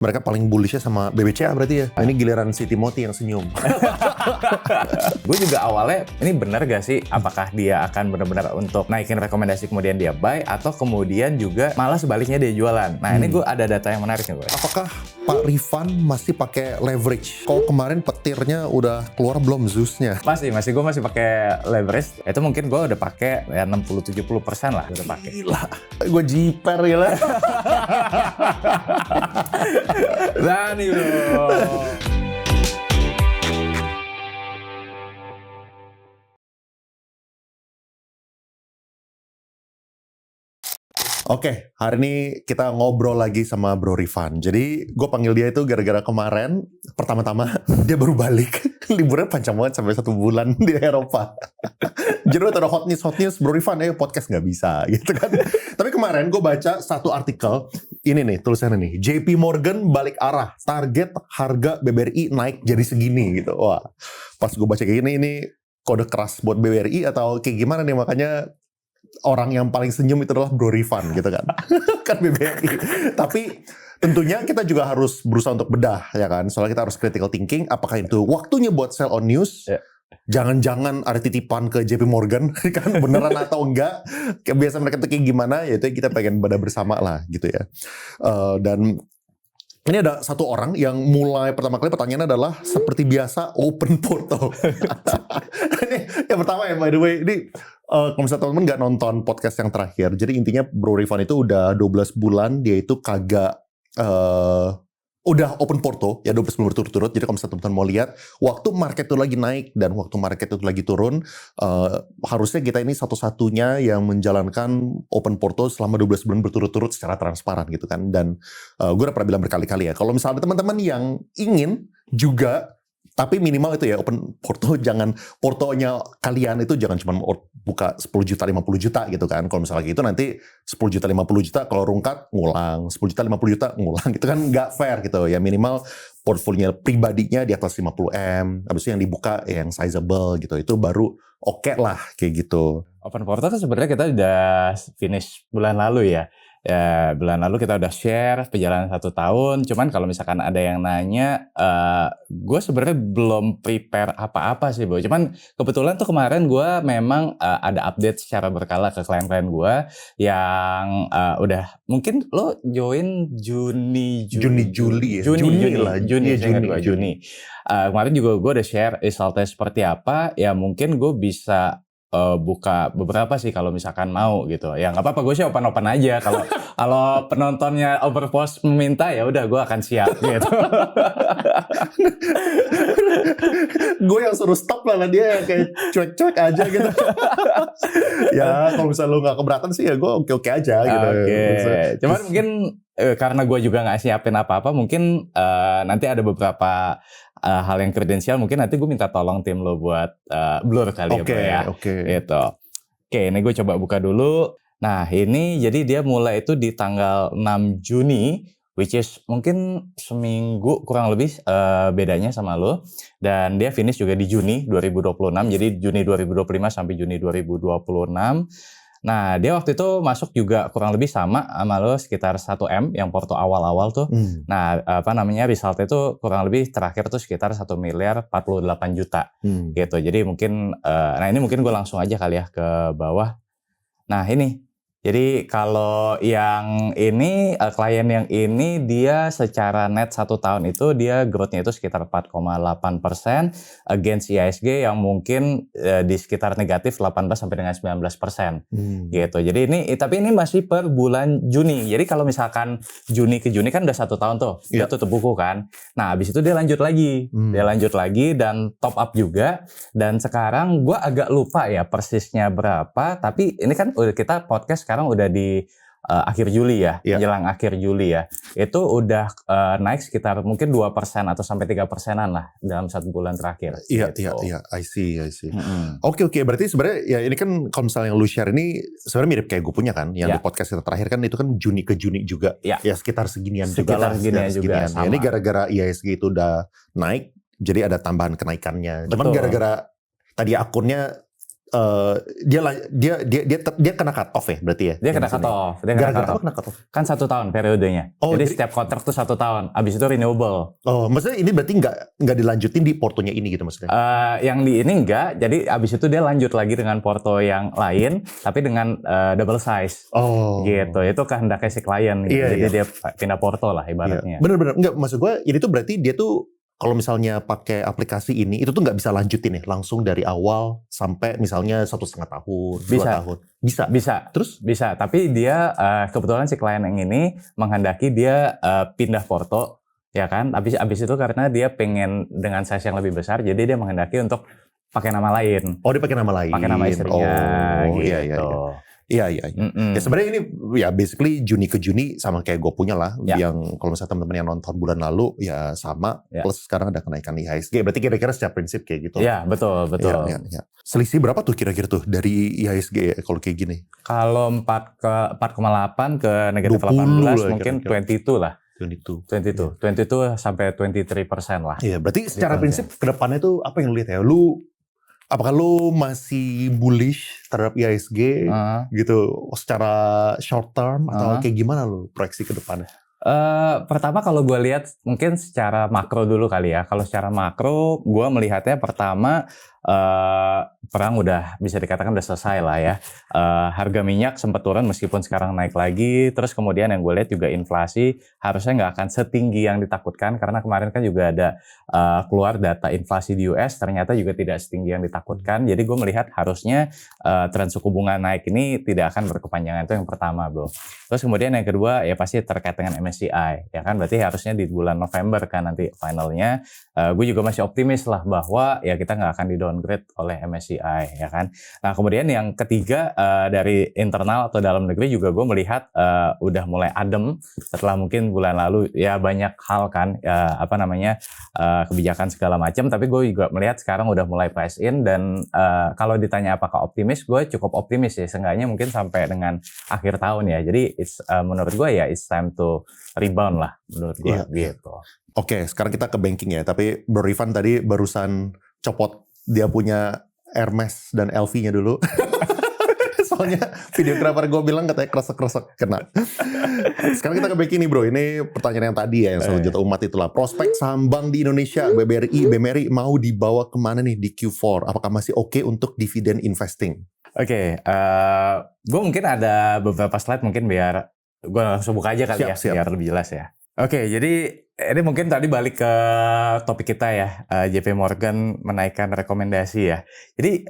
Mereka paling bullishnya sama BBCA berarti ya. Ini giliran si Timothy yang senyum. Gue juga awalnya, ini benar gak sih? Apakah dia akan benar-benar untuk naikin rekomendasi kemudian dia buy, atau kemudian juga malah sebaliknya dia jualan? Nah ini gue ada data yang menarik nih gue. Apakah Pak Rifan masih pakai leverage? Kalau kemarin petirnya udah keluar belum Zeus-nya? Masih gue masih pakai leverage. Itu mungkin gue udah pakai ya 60-70% lah udah pakai. Gila, gue jiper gila. Berani bro. Oke, hari ini kita ngobrol lagi sama Bro Rifan. Jadi gue panggil dia itu gara-gara kemarin pertama-tama dia baru balik. Liburnya panjang banget sampai 1 bulan di Eropa. Jadi ada hot news Bro Rifan, podcast nggak bisa gitu kan. Tapi kemarin gue baca satu artikel, ini nih tulisannya nih, JP Morgan balik arah, target harga BBRI naik jadi segini gitu. Wah, pas gue baca kayak gini, ini kode keras buat BBRI atau kayak gimana nih, makanya orang yang paling senyum itu adalah Bro Rifan gitu kan. Kan BBRI. Tapi tentunya kita juga harus berusaha untuk bedah ya kan. Soalnya kita harus critical thinking, apakah itu waktunya buat sell on news? Yeah. Jangan-jangan ada titipan ke JP Morgan kan, beneran atau enggak? Biasa mereka tuh kayak gimana, ya itu kita pengen bedah bersama lah gitu ya. Dan ini ada satu orang yang mulai pertama kali pertanyaannya adalah seperti biasa open portal. Ini yang pertama ya, by the way, ini kalau misalnya teman-teman nggak nonton podcast yang terakhir, jadi intinya Bro Rifan itu udah 12 bulan dia itu kagak udah open portal ya 12 bulan berturut-turut. Jadi kalau misalnya teman-teman mau lihat waktu market itu lagi naik dan waktu market itu lagi turun, harusnya kita ini satu-satunya yang menjalankan open portal selama 12 bulan berturut-turut secara transparan gitu kan. Dan gue udah pernah bilang berkali-kali ya, kalau misalnya ada teman-teman yang ingin juga, tapi minimal itu ya open portal, jangan portonya kalian itu jangan cuma buka 10 juta 50 juta gitu kan. Kalau misalnya gitu nanti 10 juta 50 juta kalau rungkat ngulang, 10 juta 50 juta ngulang gitu kan, nggak fair gitu ya. Minimal portfolio pribadinya di atas 50M, habis itu yang dibuka yang sizable gitu, itu baru oke lah kayak gitu. Open portal kan sebenarnya kita udah finish bulan lalu ya. Ya, bulan lalu kita udah share perjalanan 1 tahun. Cuman kalau misalkan ada yang nanya, gue sebenarnya belum prepare apa-apa sih, Bo. Cuman kebetulan tuh kemarin gue memang ada update secara berkala ke klien-klien gue yang udah mungkin lo join Juni. Kemarin juga gue udah share resultnya seperti apa. Ya mungkin gue bisa buka beberapa sih kalau misalkan mau gitu. Ya nggak apa-apa, gue sih open aja. Kalau penontonnya overpost meminta, ya udah gue akan siap gitu. Gue yang suruh stop lah, dia kayak cuek-cuek aja gitu. Ya kalau misalnya lo nggak keberatan sih ya gue oke-oke aja gitu. Cuman mungkin karena gue juga nggak siapin apa-apa, mungkin nanti ada beberapa hal yang kredensial, mungkin nanti gue minta tolong tim lo buat blur kali ya. Gitu. Oke, ini gue coba buka dulu. Nah ini jadi dia mulai itu di tanggal 6 Juni, which is mungkin seminggu kurang lebih bedanya sama lo. Dan dia finish juga di Juni 2026, jadi Juni 2025 sampai Juni 2026. Nah, dia waktu itu masuk juga kurang lebih sama lo, sekitar 1M yang porto awal-awal tuh. Nah, resultnya itu kurang lebih terakhir tuh sekitar 1 miliar 48 juta gitu. Jadi mungkin, nah ini mungkin gue langsung aja kali ya ke bawah. Nah ini, jadi kalau yang ini, klien yang ini dia secara net 1 tahun itu dia growth-nya itu sekitar 4,8% against IHSG yang mungkin di sekitar negatif 18 sampai dengan 19% gitu. Jadi ini, tapi ini masih per bulan Juni. Jadi kalau misalkan Juni ke Juni kan udah 1 tahun tuh, dia tutup buku kan. Nah habis itu dia lanjut lagi, dan top up juga. Dan sekarang gue agak lupa ya persisnya berapa, tapi ini kan kita podcast sekarang udah di akhir Juli ya, menjelang akhir Juli ya. Itu udah naik sekitar mungkin 2% atau sampai 3%-an lah dalam 1 bulan terakhir. Iya, I see. Oke, berarti sebenarnya ya ini kan kalau misalnya yang lu share ini sebenarnya mirip kayak gue punya kan, yang di podcast kita terakhir kan itu kan Juni ke Juni juga. Ya sekitar seginian juga lah. Seginian. Ya, ini gara-gara IHSG itu udah naik, jadi ada tambahan kenaikannya. Cuman gara-gara tadi akunnya dia kena cut off ya berarti ya? Dia kena cut off. Gara-gara apa kena cut off? Kan 1 tahun periodenya. Jadi setiap kontrak tuh 1 tahun. Abis itu renewable. Oh, maksudnya ini berarti nggak dilanjutin di portonya ini gitu maksudnya? Yang di ini enggak. Jadi abis itu dia lanjut lagi dengan porto yang lain, tapi dengan double size. Oh. Gitu. Itu kehendaknya si klien. Gitu. Jadi dia pindah porto lah ibaratnya. Bener-bener. Enggak, maksud gue ini tuh berarti dia tuh kalau misalnya pakai aplikasi ini, itu tuh nggak bisa lanjutin ya, langsung dari awal sampai misalnya 1,5 tahun, 2 tahun. Bisa. Terus? Bisa, tapi dia kebetulan si klien yang ini menghendaki dia pindah porto, ya kan? Abis itu karena dia pengen dengan size yang lebih besar, jadi dia menghendaki untuk pakai nama lain. Oh, dia pakai nama lain. Pakai nama istrinya, gitu. Iya. Ya sebenarnya ini ya basically Juni ke Juni sama kayak gue punya lah. Yang kalau misalnya teman-teman yang nonton bulan lalu ya sama. Plus sekarang ada kenaikan IHSG. Berarti kira-kira secara prinsip kayak gitu. Iya, betul. Ya. Selisih berapa tuh kira-kira tuh dari IHSG ya, kalau kayak gini? Kalau 4,8 ke negatif 18 mungkin 22 lah. 22 sampai 23% lah. Iya, berarti secara prinsip ke depannya tuh apa yang lu lihat ya? Apakah lu masih bullish terhadap IHSG gitu secara short term atau kayak gimana lu proyeksi ke depannya? Pertama kalau gue lihat mungkin secara makro dulu kali ya. Kalau secara makro gue melihatnya pertama perang udah bisa dikatakan udah selesai lah ya. Harga minyak sempat turun meskipun sekarang naik lagi. Terus kemudian yang gue lihat juga inflasi harusnya nggak akan setinggi yang ditakutkan karena kemarin kan juga ada keluar data inflasi di US ternyata juga tidak setinggi yang ditakutkan. Jadi gue melihat harusnya tren suku bunga naik ini tidak akan berkepanjangan, itu yang pertama bro. Terus kemudian yang kedua ya pasti terkait dengan MSCI ya kan, berarti harusnya di bulan November kan nanti finalnya. Gue juga masih optimis lah bahwa ya kita nggak akan downgrade oleh MSCI ya kan. Nah kemudian yang ketiga dari internal atau dalam negeri juga gue melihat udah mulai adem setelah mungkin bulan lalu ya banyak hal kan kebijakan segala macam, tapi gue juga melihat sekarang udah mulai price in dan kalau ditanya apakah optimis, gue cukup optimis ya, seenggaknya mungkin sampai dengan akhir tahun ya. Jadi menurut gue ya it's time to rebound lah menurut gue gitu. Oke, sekarang kita ke banking ya, tapi Bro Rifan tadi barusan copot dia punya Hermes dan LV-nya dulu. Soalnya videografer gue bilang katanya kresek-kresek kena. Sekarang kita ke banking nih bro. Ini pertanyaan yang tadi ya, yang selalu juta umat itulah. Prospek saham bank di Indonesia, BMRI mau dibawa kemana nih di Q4? Apakah masih oke untuk dividen investing? Oke, gue mungkin ada beberapa slide mungkin biar gue langsung buka aja kali siap. Biar lebih jelas ya. Oke, jadi ini mungkin tadi balik ke topik kita ya, JP Morgan menaikkan rekomendasi ya. Jadi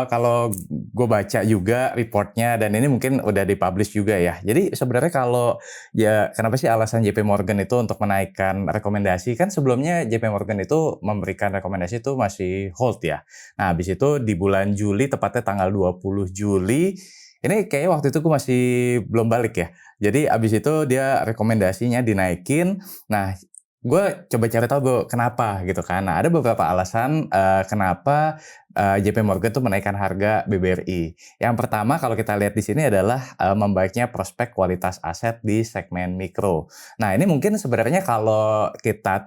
kalau gue baca juga reportnya dan ini mungkin udah dipublish juga ya. Jadi sebenarnya kalau ya kenapa sih alasan JP Morgan itu untuk menaikkan rekomendasi? Kan sebelumnya JP Morgan itu memberikan rekomendasi itu masih hold ya. Nah habis itu di bulan Juli, tepatnya tanggal 20 Juli, ini kayaknya waktu itu gue masih belum balik ya. Jadi abis itu dia rekomendasinya dinaikin. Nah gue coba cari tahu bro kenapa gitu kan. Nah ada beberapa alasan kenapa JP Morgan tuh menaikkan harga BBRI. Yang pertama kalau kita lihat di sini adalah membaiknya prospek kualitas aset di segmen mikro. Nah ini mungkin sebenarnya kalau kita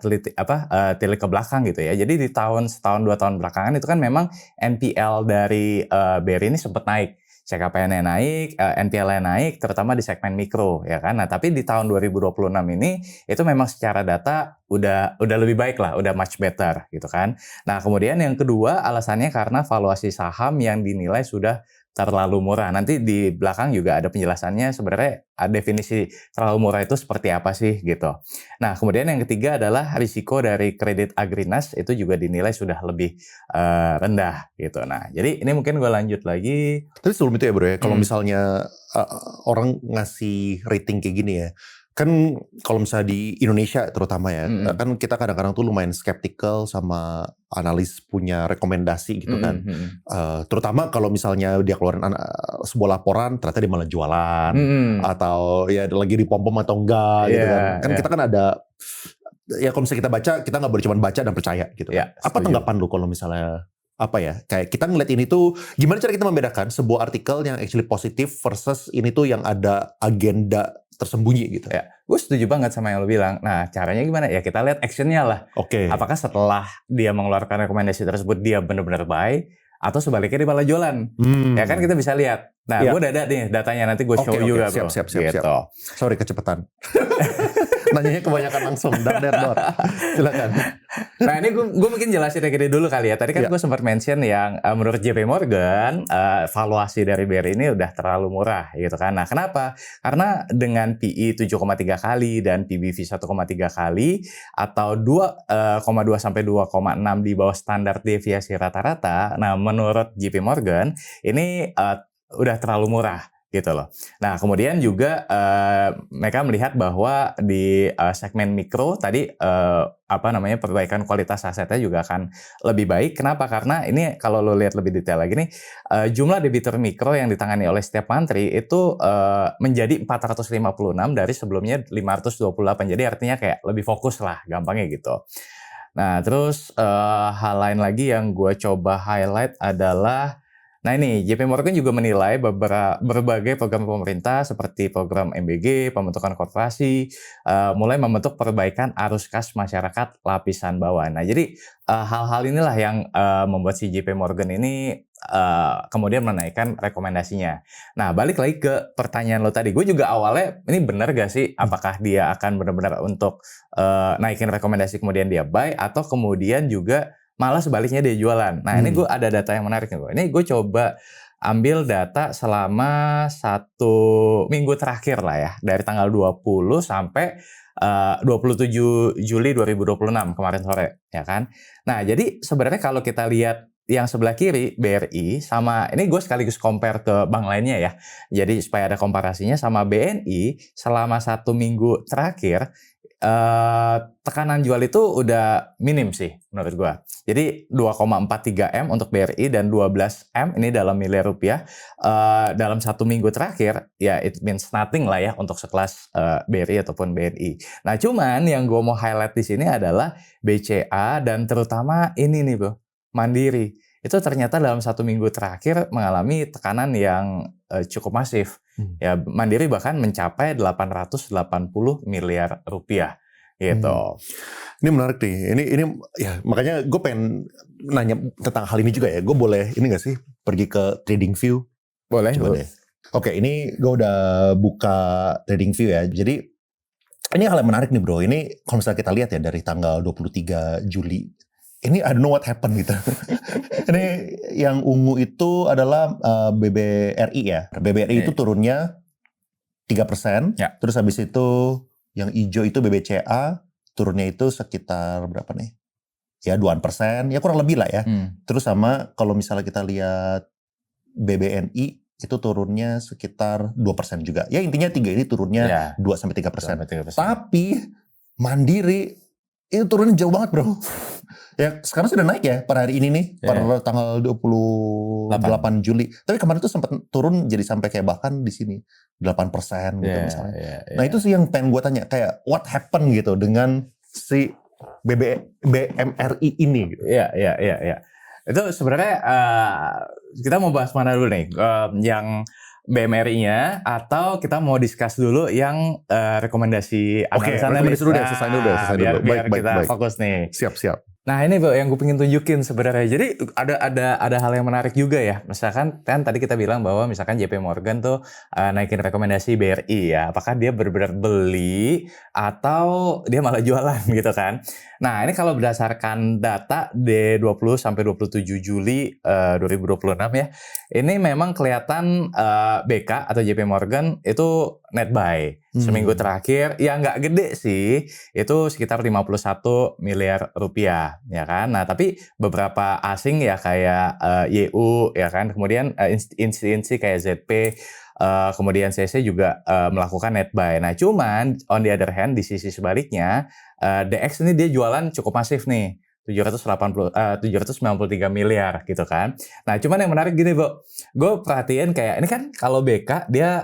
tilik ke belakang gitu ya. Jadi di setahun 2 tahun belakangan itu kan memang NPL dari BRI ini sempat naik. CKPN-nya naik, NPL-nya naik, terutama di segmen mikro, ya kan. Nah, tapi di tahun 2026 ini itu memang secara data udah lebih baik lah, udah much better, gitu kan. Nah, kemudian yang kedua alasannya karena valuasi saham yang dinilai sudah terlalu murah. Nanti di belakang juga ada penjelasannya sebenarnya definisi terlalu murah itu seperti apa sih gitu. Nah kemudian yang ketiga adalah risiko dari kredit Agrinas itu juga dinilai sudah lebih rendah gitu. Nah jadi ini mungkin gue lanjut lagi. Tapi sebelum itu ya bro ya, kalau misalnya orang ngasih rating kayak gini ya, kan kalau misalnya di Indonesia terutama ya, kan kita kadang-kadang tuh lumayan skeptical sama analis punya rekomendasi gitu kan. Terutama kalau misalnya dia keluarin sebuah laporan, ternyata dia malah jualan, atau ya lagi dipom-pom atau enggak gitu kan. Kan kita kan ada, ya kalau misalnya kita baca, kita nggak boleh cuma baca dan percaya gitu. Apa tanggapan lu kalau misalnya kayak kita ngeliat ini tuh gimana cara kita membedakan sebuah artikel yang actually positif versus ini tuh yang ada agenda tersembunyi gitu. Ya, gue setuju banget sama yang lo bilang. Nah, caranya gimana? Ya kita lihat actionnya lah. Oke. Apakah setelah dia mengeluarkan rekomendasi tersebut dia benar-benar buy atau sebaliknya dia malah jualan. Ya kan kita bisa lihat. Nah, gue udah ada nih datanya, nanti gue show juga bro. Siap. Gitu. Sorry kecepatan. Nanyanya kebanyakan langsung, dar. Silakan. Nah ini gue mungkin jelasin kayak gini dulu kali ya. Tadi kan gue sempat mention yang menurut JP Morgan valuasi dari BRI ini udah terlalu murah gitu kan. Nah kenapa? Karena dengan PE 7,3 kali dan PBV 1,3 kali atau 2,2 sampai 2,6 di bawah standar deviasi rata-rata. Nah menurut JP Morgan ini udah terlalu murah gitu loh. Nah kemudian juga mereka melihat bahwa di segmen mikro tadi perbaikan kualitas asetnya juga akan lebih baik. Kenapa? Karena ini kalau lo lihat lebih detail lagi nih, jumlah debitur mikro yang ditangani oleh setiap country itu menjadi 456 dari sebelumnya 528. Jadi artinya kayak lebih fokus lah, gampangnya gitu. Nah terus hal lain lagi yang gue coba highlight adalah nah ini, JP Morgan juga menilai berbagai program pemerintah seperti program MBG, pembentukan korporasi, mulai membentuk perbaikan arus kas masyarakat lapisan bawah. Nah jadi hal-hal inilah yang membuat si JP Morgan ini kemudian menaikkan rekomendasinya. Nah balik lagi ke pertanyaan lo tadi, gue juga awalnya ini benar gak sih apakah dia akan benar-benar untuk naikin rekomendasi kemudian dia buy atau kemudian juga malah sebaliknya dia jualan. Nah ini gue ada data yang menarik nih. Ini gue coba ambil data selama 1 minggu terakhir lah ya. Dari tanggal 20 sampai 27 Juli 2026 kemarin sore. Ya kan? Nah jadi sebenarnya kalau kita lihat yang sebelah kiri BRI sama, ini gue sekaligus compare ke bank lainnya ya. Jadi supaya ada komparasinya sama BNI selama 1 minggu terakhir. Tekanan jual itu udah minim sih menurut gua. Jadi 2,43 M untuk BRI dan 12 M ini dalam miliar rupiah dalam 1 minggu terakhir, ya it means nothing lah ya untuk sekelas BRI ataupun BNI. Nah cuman yang gua mau highlight di sini adalah BCA dan terutama ini nih bro, Mandiri. Itu ternyata dalam 1 minggu terakhir mengalami tekanan yang cukup masif. Ya Mandiri bahkan mencapai 880 miliar rupiah gitu. Ini menarik nih. Ini ya makanya gue pengen nanya tentang hal ini juga ya. Gue boleh ini nggak sih pergi ke TradingView? Boleh. Coba deh. Oke, ini gue udah buka TradingView ya. Jadi ini hal yang menarik nih bro. Ini kalau misalnya kita lihat ya dari tanggal 23 Juli. Ini I don't know what happened gitu. Ini yang ungu itu adalah BBRI ya. BBRI itu turunnya 3%. Ya. Terus habis itu yang hijau itu BBCA. Turunnya itu sekitar berapa nih? Ya 2%. Ya kurang lebih lah ya. Terus sama kalau misalnya kita lihat BBNI itu turunnya sekitar 2% juga. Ya intinya 3 ini turunnya 2-3%. Tapi Mandiri itu turunnya jauh banget bro. Ya sekarang sudah naik ya pada hari ini nih, pada tanggal 28 Juli. Tapi kemarin tuh sempat turun jadi sampai kayak bahkan di sini 8% gitu misalnya. Nah itu sih yang pengen gue tanya, kayak what happened gitu dengan si BMRI ini gitu. Iya. Itu sebenarnya kita mau bahas mana dulu nih? Yang BMRI-nya atau kita mau discuss dulu yang rekomendasi analisa. Oke, rekomendasi dulu deh, selesai dulu. Biar kita fokus nih. Siap. Nah ini bro yang gue pengen tunjukin sebenarnya. Jadi ada hal yang menarik juga ya. Misalkan kan tadi kita bilang bahwa misalkan JP Morgan tuh naikin rekomendasi BRI ya. Apakah dia benar-benar beli atau dia malah jualan gitu kan? Nah ini kalau berdasarkan data D20 sampai 27 Juli 2026 ya. Ini memang kelihatan BK atau JP Morgan itu net buy. Seminggu terakhir ya nggak gede sih, itu sekitar 51 miliar rupiah ya kan. Nah tapi beberapa asing ya kayak YU ya kan, kemudian instansi kayak ZP, kemudian CC juga melakukan net buy. Nah cuman on the other hand di sisi sebaliknya DX ini dia jualan cukup masif nih. 793 miliar gitu kan. Nah cuman yang menarik gini bro, gue perhatiin kayak ini kan kalau BK dia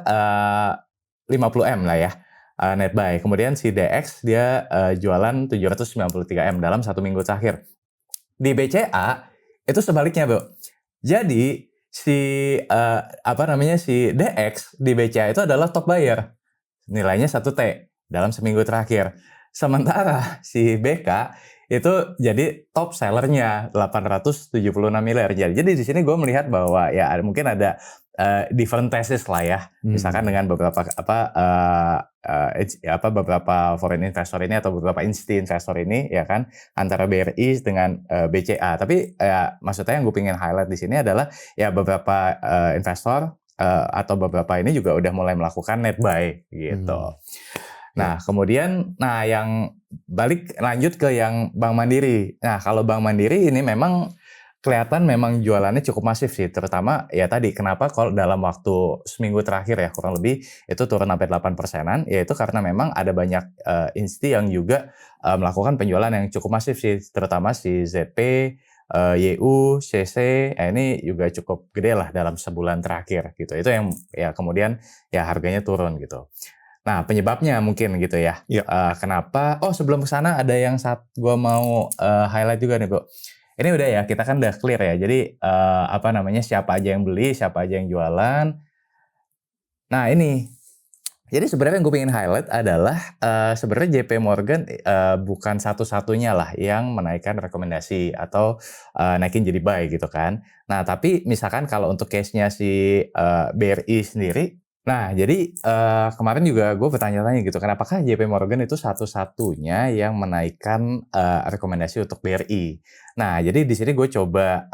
50M lah ya net buy. Kemudian si DX dia jualan 793M dalam 1 minggu terakhir. Di BCA itu sebaliknya bro. Jadi si si DX di BCA itu adalah top buyer. Nilainya 1T dalam seminggu terakhir. Sementara si BK itu jadi top sellernya 876 miliar. Jadi di sini gue melihat bahwa ya mungkin ada different thesis lah ya. Misalkan dengan beberapa beberapa foreign investor ini atau beberapa institusi investor ini ya kan antara BRI dengan BCA. Tapi ya maksudnya yang gue pengen highlight di sini adalah ya beberapa investor atau beberapa ini juga udah mulai melakukan net buy gitu. Nah, kemudian yang lanjut ke yang Bank Mandiri. Nah, kalau Bank Mandiri ini memang kelihatan memang jualannya cukup masif sih, terutama ya tadi kenapa kalau dalam waktu seminggu terakhir ya kurang lebih itu turun sampai 8%-an, yaitu karena memang ada banyak institusi yang juga melakukan penjualan yang cukup masif sih, terutama si ZP, YU, CC, ini juga cukup gede lah dalam sebulan terakhir gitu. Itu yang ya kemudian ya harganya turun gitu. Nah, penyebabnya mungkin gitu ya. Kenapa? Oh, sebelum ke sana ada yang gue mau highlight juga nih, Bu. Ini udah ya, kita kan udah clear ya. Jadi siapa aja yang beli, siapa aja yang jualan. Nah, ini. Jadi sebenarnya yang gue pengen highlight adalah sebenarnya JP Morgan bukan satu-satunya lah yang menaikkan rekomendasi atau naikin jadi buy gitu kan. Nah, tapi misalkan kalau untuk case-nya si BRI sendiri, nah, jadi kemarin juga gue bertanya-tanya gitu, kenapakah JP Morgan itu satu-satunya yang menaikkan rekomendasi untuk BRI? Nah, jadi di sini gue coba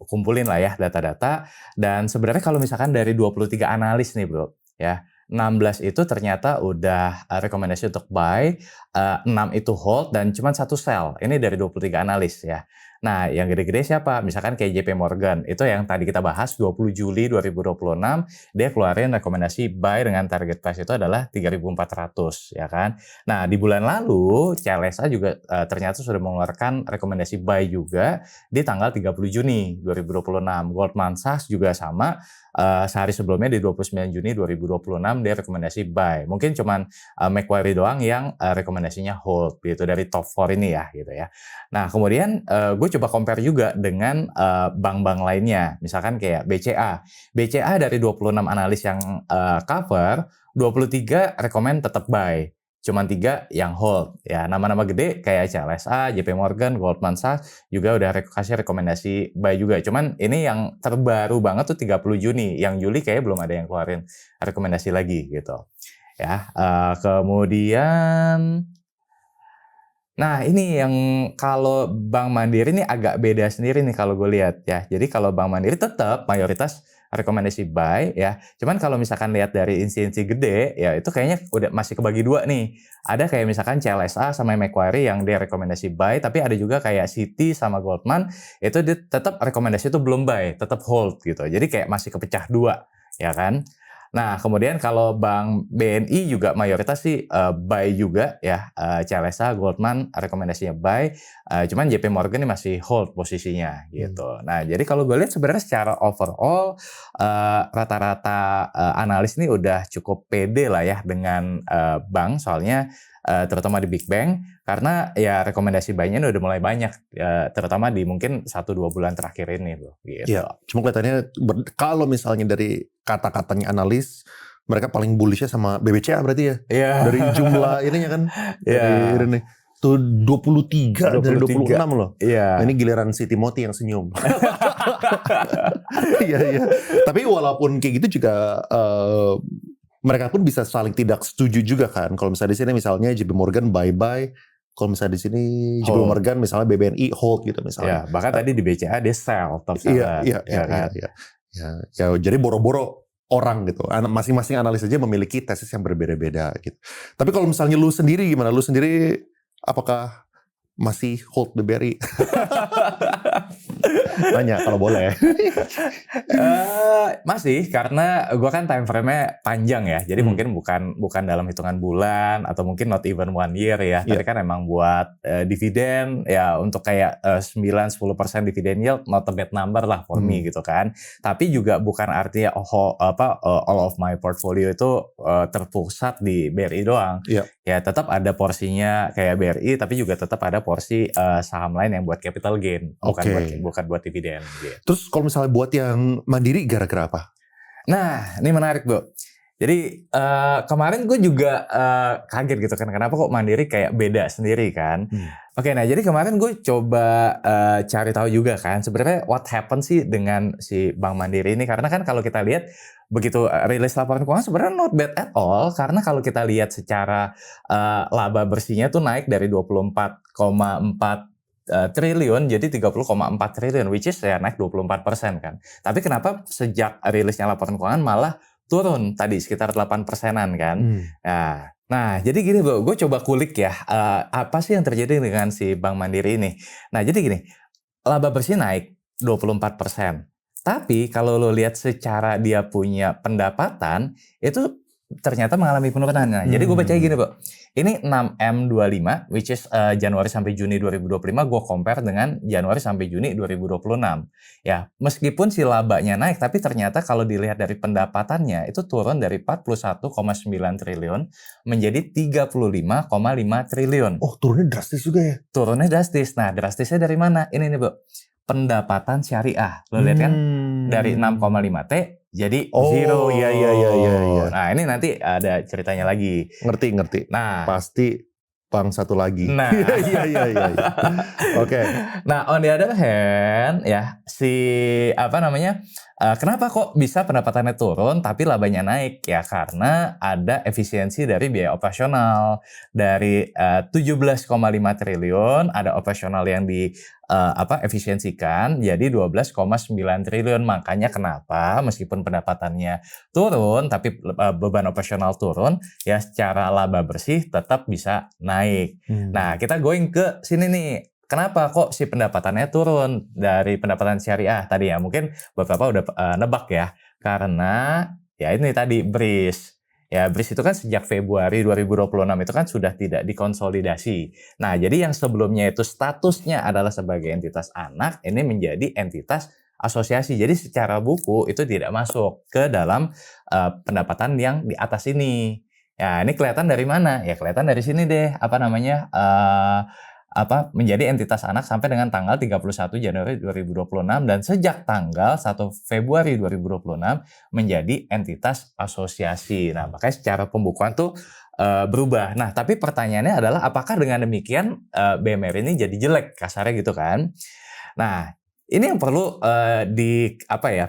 kumpulin lah ya data-data, dan sebenarnya kalau misalkan dari 23 analis nih bro, ya 16 itu ternyata udah rekomendasi untuk buy, 6 itu hold, dan cuma 1 sell. Ini dari 23 analis ya. Nah, yang gede-gede siapa? Misalkan kayak JP Morgan, itu yang tadi kita bahas 20 Juli 2026, dia keluarin rekomendasi buy dengan target price itu adalah 3.400, ya kan? Nah, di bulan lalu, CLSA juga ternyata sudah mengeluarkan rekomendasi buy juga di tanggal 30 Juni 2026. Goldman Sachs juga sama, sehari sebelumnya di 29 Juni 2026, dia rekomendasi buy. Mungkin cuman Macquarie doang yang rekomendasinya hold, gitu, dari top 4 ini ya, gitu ya. Nah, kemudian gue coba compare juga dengan bank-bank lainnya. Misalkan kayak BCA. BCA dari 26 analis yang cover, 23 rekomend tetap buy. Cuman 3 yang hold. Ya, nama-nama gede kayak CLSA, JP Morgan, Goldman Sachs juga udah kasih rekomendasi buy juga. Cuman ini yang terbaru banget tuh 30 Juni. Yang Juli kayaknya belum ada yang keluarin rekomendasi lagi gitu. Ya, kemudian nah, ini yang kalau Bank Mandiri ini agak beda sendiri nih kalau gue lihat ya. Jadi kalau Bank Mandiri tetap mayoritas rekomendasi buy ya. Cuman kalau misalkan lihat dari institusi gede ya itu kayaknya udah masih kebagi dua nih. Ada kayak misalkan CLSA sama Macquarie yang dia rekomendasi buy, tapi ada juga kayak Citi sama Goldman itu dia tetap rekomendasi itu belum buy, tetap hold gitu. Jadi kayak masih kepecah dua ya kan. Nah, kemudian kalau Bank BNI juga mayoritas sih buy juga ya, CLSA, Goldman rekomendasinya buy, cuman JP Morgan ini masih hold posisinya gitu. Nah, jadi kalau gue lihat sebenarnya secara overall rata-rata analis ini udah cukup pede lah ya dengan bank, soalnya terutama di big bank, karena ya rekomendasi buy-nya udah mulai banyak, terutama di mungkin 1-2 bulan terakhir ini loh. Gitu. Iya, cuma kelihatannya kalau misalnya dari kata-katanya analis, mereka paling bullishnya sama BBCA berarti ya? Iya. Dari jumlah ininya kan? Iya. Dari tuh 23 dari 26 loh. Iya. Nah, ini giliran si Timothy yang senyum. Iya. Tapi walaupun kayak gitu juga mereka pun bisa saling tidak setuju juga kan. Kalau misalnya di sini misalnya JP Morgan buy. Kalau misalnya di sini JP Morgan misalnya BBNI hold gitu misalnya. Ya, bahkan tadi di BCA dia sell top seller. Iya. Ya, jadi boro-boro orang gitu. Masing-masing analis aja memiliki tesis yang berbeda-beda gitu. Tapi kalau misalnya lu sendiri gimana? Lu sendiri apakah masih hold BBRI? Tanya kalau boleh. Masih, karena gue kan time frame-nya panjang ya. Jadi mungkin bukan dalam hitungan bulan atau mungkin not even 1 year ya. Tapi kan emang buat dividen ya untuk kayak 9-10% dividen yield, not a bad number lah for me gitu kan. Tapi juga bukan artinya all of my portfolio itu terpusat di BRI doang. Ya tetap ada porsinya kayak BRI, tapi juga tetap ada porsi saham lain yang buat capital gain, bukan buat dividen. Gitu. Terus kalau misalnya buat yang mandiri gara-gara apa? Nah, ini menarik Bro. Jadi kemarin gue juga kaget gitu kan, kenapa kok mandiri kayak beda sendiri kan. Oke, nah jadi kemarin gue coba cari tahu juga kan sebenarnya what happened sih dengan si Bank Mandiri ini, karena kan kalau kita lihat begitu rilis laporan keuangan sebenarnya not bad at all, karena kalau kita lihat secara laba bersihnya tuh naik dari 24,4 triliun jadi 30,4 triliun, which is ya naik 24% kan. Tapi kenapa sejak rilisnya laporan keuangan malah turun tadi sekitar 8%-an kan. Nah, jadi gini Bro, gue coba kulik ya, apa sih yang terjadi dengan si Bank Mandiri ini. Nah, jadi gini, laba bersih naik 24%. Tapi kalau lo lihat secara dia punya pendapatan, itu ternyata mengalami penurunan. Nah, jadi gue baca gini Bro, ini 6M25, which is Januari sampai Juni 2025, gue compare dengan Januari sampai Juni 2026. Ya, meskipun si labanya naik, tapi ternyata kalau dilihat dari pendapatannya, itu turun dari 41,9 triliun menjadi 35,5 triliun. Oh, turunnya drastis juga ya? Turunnya drastis. Nah, drastisnya dari mana? Ini nih Bro, pendapatan syariah. Lo lihat kan? Dari 6,5 T jadi zero. Iya. Nah, ini nanti ada ceritanya lagi. Ngerti. Nah, pasti bank satu lagi. Nah, iya. Oke. Nah, on the other hand, ya kenapa kok bisa pendapatannya turun tapi labanya naik? Ya karena ada efisiensi dari biaya operasional dari 17,5 triliun, ada operasional yang efisiensikan jadi 12,9 triliun. Makanya kenapa meskipun pendapatannya turun tapi beban operasional turun, ya secara laba bersih tetap bisa naik. Nah, kita going ke sini nih. Kenapa kok si pendapatannya turun dari pendapatan syariah tadi ya? Mungkin beberapa udah nebak ya. Karena ya ini tadi BRIS. Ya, BRIS itu kan sejak Februari 2026 itu kan sudah tidak dikonsolidasi. Nah, jadi yang sebelumnya itu statusnya adalah sebagai entitas anak, ini menjadi entitas asosiasi. Jadi secara buku itu tidak masuk ke dalam pendapatan yang di atas ini. Ya, ini kelihatan dari mana? Ya, kelihatan dari sini deh, menjadi entitas anak sampai dengan tanggal 31 Januari 2026 dan sejak tanggal 1 Februari 2026 menjadi entitas asosiasi. Nah, makanya secara pembukuan tuh berubah. Nah, tapi pertanyaannya adalah apakah dengan demikian BMR ini jadi jelek kasarnya gitu kan? Nah, ini yang perlu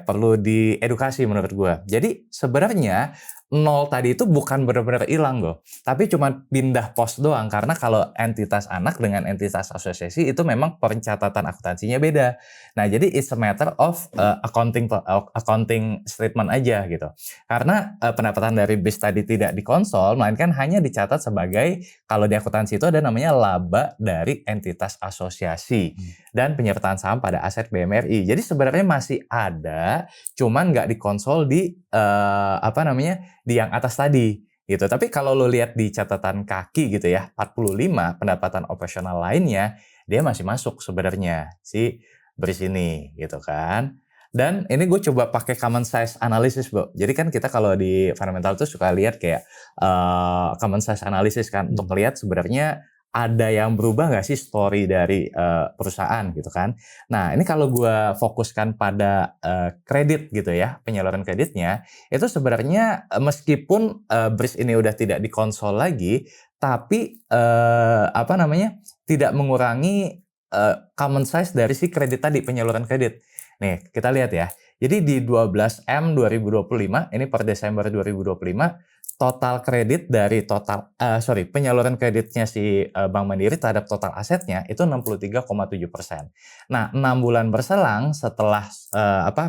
perlu diedukasi menurut gue. Jadi sebenarnya nol tadi itu bukan benar-benar hilang loh, tapi cuma pindah pos doang. Karena kalau entitas anak dengan entitas asosiasi itu memang pencatatan akuntansinya beda. Nah, jadi it's a matter of accounting statement aja gitu. Karena pendapatan dari BRIS tadi tidak dikonsol, melainkan hanya dicatat sebagai, kalau di akuntansi itu ada namanya laba dari entitas asosiasi dan penyertaan saham pada aset BMRI. Jadi sebenarnya masih ada, cuman nggak dikonsol di di yang atas tadi gitu. Tapi kalau lo lihat di catatan kaki gitu ya, 45 pendapatan operasional lainnya dia masih masuk sebenarnya si BRIS ini gitu kan. Dan ini gue coba pakai common size analysis Bro. Jadi kan kita kalau di fundamental tuh suka lihat kayak common size analysis kan, untuk lihat sebenarnya ada yang berubah nggak sih story dari perusahaan gitu kan. Nah, ini kalau gue fokuskan pada kredit gitu ya, penyaluran kreditnya, itu sebenarnya meskipun BRIS ini udah tidak dikonsol lagi, tapi tidak mengurangi common size dari si kredit tadi, penyaluran kredit. Nih, kita lihat ya. Jadi di 12M 2025, ini per Desember 2025, total kredit dari penyaluran kreditnya si Bank Mandiri terhadap total asetnya itu 63,7%. Nah, 6 bulan berselang setelah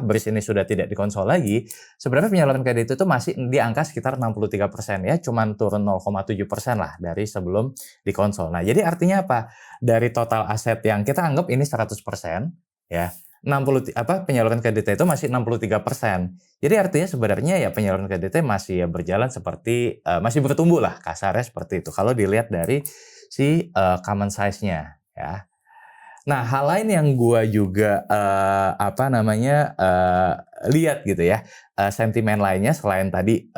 BRIS ini sudah tidak dikonsol lagi, sebenarnya penyaluran kredit itu masih di angka sekitar 63% ya, cuman turun 0,7% lah dari sebelum dikonsol. Nah, jadi artinya apa? Dari total aset yang kita anggap ini 100% ya, penyaluran kreditnya itu masih 63%. Jadi artinya sebenarnya ya penyaluran kreditnya masih berjalan seperti masih bertumbuh lah kasarnya seperti itu kalau dilihat dari si common size-nya ya. Nah, hal lain yang gua juga lihat gitu ya, sentimen lainnya selain tadi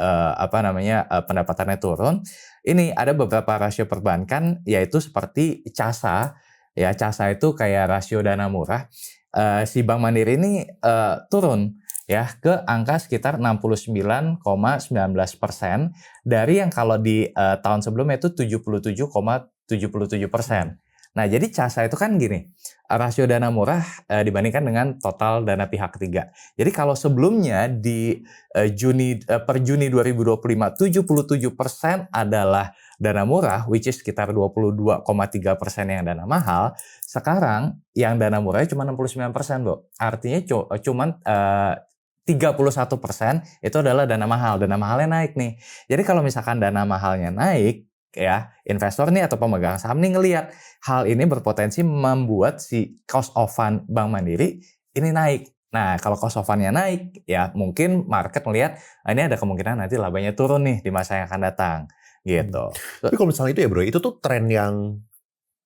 pendapatannya turun, ini ada beberapa rasio perbankan yaitu seperti CASA. Ya, CASA itu kayak rasio dana murah. Si Bank Mandiri ini turun ya ke angka sekitar 69,19% dari yang kalau di tahun sebelumnya itu 77,77%. Nah, jadi CASA itu kan gini, rasio dana murah dibandingkan dengan total dana pihak ketiga. Jadi kalau sebelumnya di per Juni 2025 77% adalah dana murah, which is sekitar 22,3% yang dana mahal. Sekarang yang dana murahnya cuma 69%, Bo. Artinya cuman 31% itu adalah dana mahal. Dana mahalnya naik nih. Jadi kalau misalkan dana mahalnya naik, ya investor nih atau pemegang saham nih ngelihat hal ini berpotensi membuat si cost of fund Bank Mandiri ini naik. Nah, kalau cost of fund-nya naik, ya mungkin market melihat ini ada kemungkinan nanti labanya turun nih di masa yang akan datang, gitu. Tapi kalau misalnya itu ya bro, itu tuh tren yang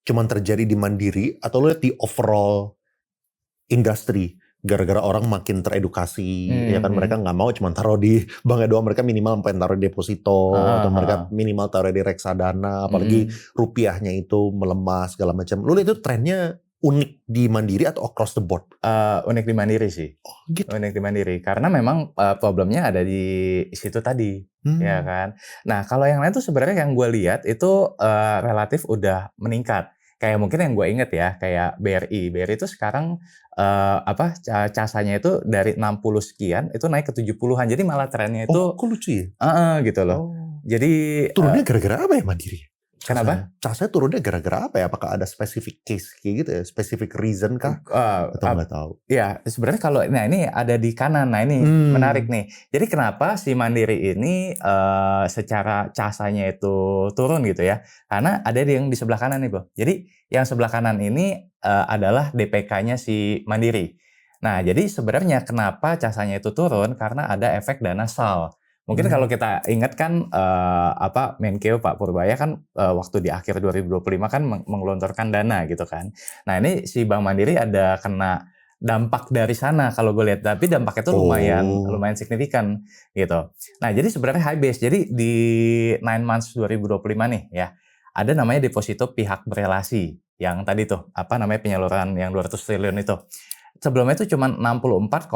cuman terjadi di Mandiri atau lo lihat di overall industri? Gara-gara orang makin teredukasi, ya kan mereka nggak mau cuma taruh di banknya doang, mereka minimal sampai taruh di deposito atau mereka minimal taruh di reksadana, apalagi rupiahnya itu melemah segala macam. Lu lihat itu trennya unik di Mandiri atau across the board? Unik di Mandiri sih. Oh, gitu. Unik di Mandiri karena memang problemnya ada di situ tadi, ya kan. Nah kalau yang lain tuh sebenarnya yang gue lihat itu relatif udah meningkat. Kayak mungkin yang gue inget ya, kayak BRI itu sekarang CASA-nya itu dari 60 sekian itu naik ke 70-an. Jadi malah trennya itu kok lucu ya? Gitu loh. Jadi turunnya gara-gara apa ya Mandiri? Kenapa? CASA turunnya gara-gara apa ya? Apakah ada specific case kayak gitu ya? Specific reason kah? Atau nggak tahu? Ya sebenarnya kalau ini ada di kanan. Nah ini menarik nih. Jadi kenapa si Mandiri ini secara CASA-nya itu turun gitu ya? Karena ada yang di sebelah kanan nih, Bro. Jadi yang sebelah kanan ini adalah DPK-nya si Mandiri. Nah jadi sebenarnya kenapa CASA-nya itu turun? Karena ada efek dana SAL. Mungkin kalau kita ingat kan Menkeu Pak Purbaya kan waktu di akhir 2025 kan menggelontorkan dana gitu kan. Nah ini si Bank Mandiri ada kena dampak dari sana kalau gue lihat, tapi dampaknya itu lumayan signifikan gitu. Nah jadi sebenarnya high base. Jadi di 9 months 2025 nih ya, ada namanya deposito pihak berelasi yang tadi tuh penyaluran yang 200 triliun itu. Sebelumnya itu cuma 64,5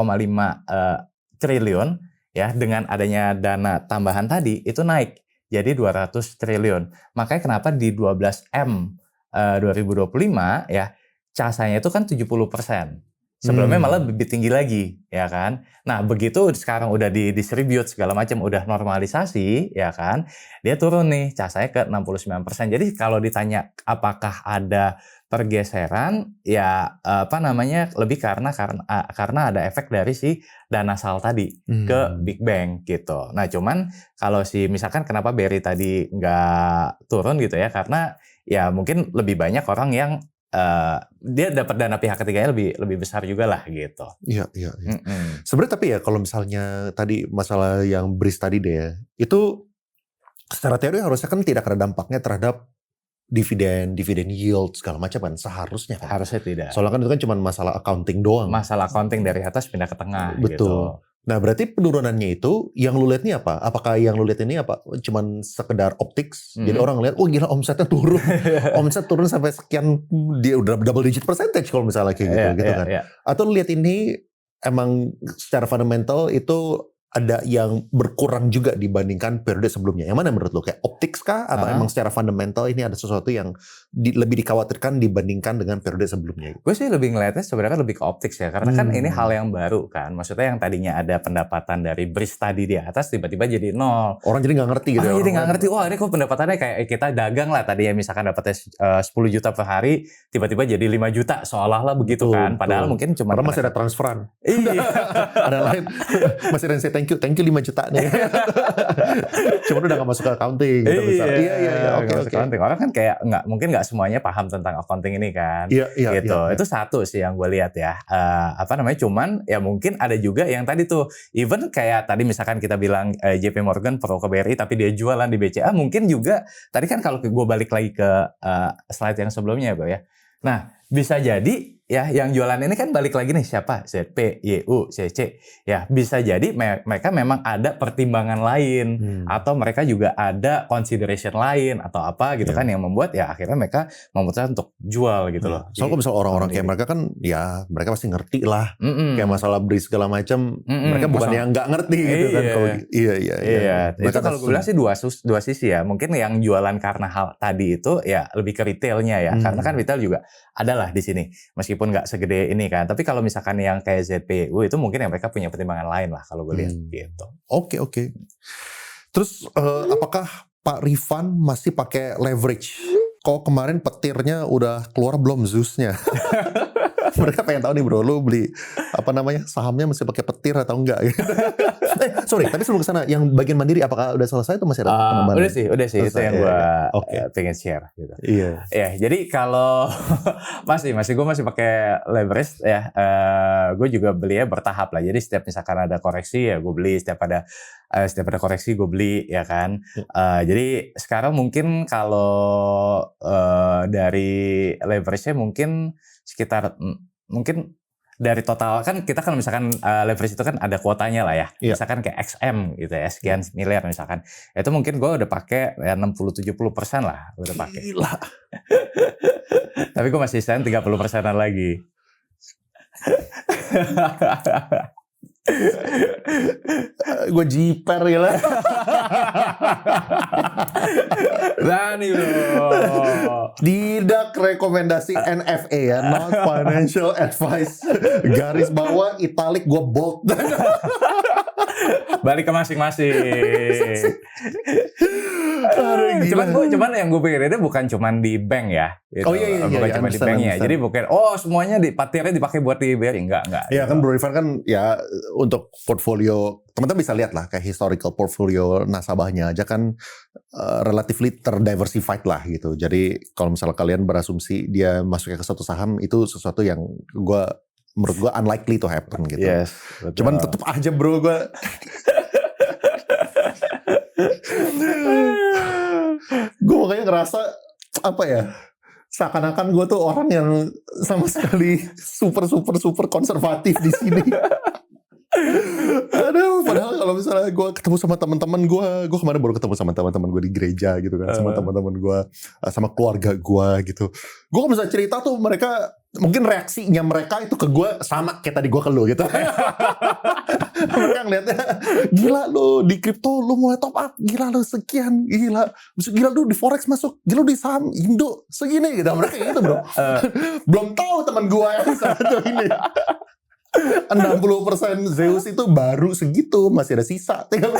triliun. Ya, dengan adanya dana tambahan tadi itu naik jadi 200 triliun. Makanya kenapa di 12M 2025 ya CASA-nya itu kan 70%. Sebelumnya malah lebih tinggi lagi, ya kan. Nah, begitu sekarang udah didistribute segala macam, udah normalisasi, ya kan. Dia turun nih CASA-nya ke 69%. Jadi kalau ditanya apakah ada pergeseran, ya lebih karena ada efek dari si dana SAL tadi ke Big Bank gitu. Nah, cuman kalau misalkan kenapa BRI tadi nggak turun gitu ya, karena ya mungkin lebih banyak orang yang dia dapat dana pihak ketiganya lebih besar juga lah gitu. Iya. Sebenarnya tapi ya kalau misalnya tadi masalah yang BRIS tadi deh ya, itu secara teori harusnya kan tidak ada dampaknya terhadap dividen yield segala macam kan, seharusnya kan. Harusnya tidak. Soalnya kan itu kan cuma masalah accounting doang. Masalah accounting dari atas pindah ke tengah. Betul. Gitu. Nah berarti penurunannya itu yang lu lihat ini apa? Apakah yang lu lihat ini apa? Cuman sekedar optics? Jadi orang lihat, oh gila omsetnya turun. Omset turun sampai sekian, dia udah double digit percentage kalau misalnya kayak gitu kan. Atau lu lihat ini emang secara fundamental itu ada yang berkurang juga dibandingkan periode sebelumnya. Yang mana menurut lo? Kayak optics kah? Atau emang secara fundamental ini ada sesuatu yang lebih dikhawatirkan dibandingkan dengan periode sebelumnya? Gue sih lebih ngeliatnya sebenarnya lebih ke optics ya. Karena kan ini hal yang baru kan. Maksudnya yang tadinya ada pendapatan dari BRIS tadi di atas tiba-tiba jadi nol. Orang jadi nggak ngerti gitu. Jadi nggak ngerti. Wah ini kok pendapatannya kayak kita dagang lah. Tadi ya misalkan dapatnya 10 juta per hari. Tiba-tiba jadi 5 juta. Seolah-olah begitu kan. Padahal mungkin cuma... Karena masih ada transferan. Iya. Ada lain. Masih ada yang say thank you 5 juta nih. Cuma udah gak masuk ke accounting gitu misalnya. Iya. Oke. Orang kan kayak mungkin nggak semuanya paham tentang accounting ini kan. Iya. Gitu. Itu satu sih yang gue lihat ya. Cuman ya mungkin ada juga yang tadi tuh even kayak tadi misalkan kita bilang JP Morgan perlu ke BRI tapi dia jualan di BCA, mungkin juga tadi kan kalau gue balik lagi ke slide yang sebelumnya ya, Bro ya. Nah, bisa jadi ya yang jualan ini kan balik lagi nih siapa? ZP, YU, CC. Ya bisa jadi mereka memang ada pertimbangan lain atau mereka juga ada consideration lain atau apa gitu kan yang membuat ya akhirnya mereka memutuskan untuk jual gitu loh. Soalnya kalau misal orang-orang kayak mereka kan ya mereka pasti ngerti lah. Kayak masalah bridge segala macam, mereka bukan yang nggak ngerti gitu kan. Iya. Itu kalau gue bilang sih dua sisi ya. Mungkin yang jualan karena hal tadi itu ya lebih ke retailnya ya. Karena kan retail juga adalah di sini. Meskipun nggak segede ini kan. Tapi kalau misalkan yang kayak ZPU itu mungkin yang mereka punya pertimbangan lain lah kalau gue lihat gitu. Oke. Terus apakah Pak Rifan masih pakai leverage? Kok kemarin petirnya udah keluar belum Zeus-nya? Mereka pengen tahu nih bro, lu beli sahamnya masih pakai petir atau enggak? Sorry, tapi sebelum kesana, yang bagian mandiri apakah udah selesai atau masih ada penambahan? Udah sih, itu yang gue pengen share. Gitu. Iya. Ya, jadi kalau gue masih pakai leverage ya. Gue juga belinya bertahap lah. Jadi setiap misalkan ada koreksi ya gue beli, setiap ada koreksi gue beli ya kan. Jadi sekarang mungkin kalau dari leverage-nya mungkin sekitar mungkin dari total kan kita kan misalkan leverage itu kan ada kuotanya lah ya. Misalkan kayak XM gitu ya, sekian miliar misalkan. Itu mungkin gue udah pakai ya 60-70% lah udah pakai. Gila. Tapi gue masih sisain 30%-an lagi. Gue jiper ya lah. Berani bro. Tidak rekomendasi NFA ya, not financial advice. Garis bawah italic gue bold. Balik ke masing-masing. Cuman yang gue pikir itu bukan cuman di bank ya. Gitu. Bukan cuma di banknya. Jadi bukan semuanya patirnya dipakai buat di BRI enggak. Iya kan Bro Rifan kan ya untuk portfolio teman-teman bisa lihat lah kayak historical portfolio nasabahnya aja kan relatively terdiversified lah gitu. Jadi kalau misalnya kalian berasumsi dia masuknya ke satu saham itu sesuatu yang menurut gue unlikely to happen gitu. Yes, cuman tetap aja bro gue makanya ngerasa seakan-akan gue tuh orang yang sama sekali super konservatif di sini. Aduh, padahal kalau misalnya gue ketemu sama teman-teman gue kemarin baru ketemu sama teman-teman gue di gereja gitu kan, sama teman-teman gue, sama keluarga gue gitu. Gue gak bisa cerita tuh mereka, mungkin reaksinya mereka itu ke gue sama kayak tadi gue ke lu gitu. Mereka ngeliatnya, gila lu di kripto lu mulai top up, gila lu sekian, gila lu di forex masuk, gila lu di saham Indo segini gitu. Mereka gitu bro. Belum tahu teman gue yang satu ini. 60% Zeus itu baru segitu, masih ada sisa 30%.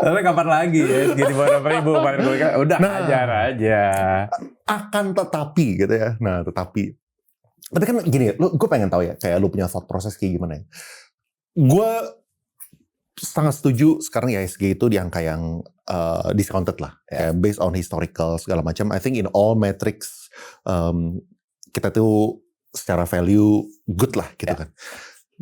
Tapi kapan lagi ya segini beberapa ribu udah ajar aja. Akan tetapi gitu ya. Nah, tapi kan gini, gue pengen tahu ya, kayak lu punya thought process kayak gimana ya. Gue sangat setuju sekarang IHSG itu di angka yang discounted lah, kayak based on historical segala macam. I think in all metrics kita tuh secara value good lah gitu kan.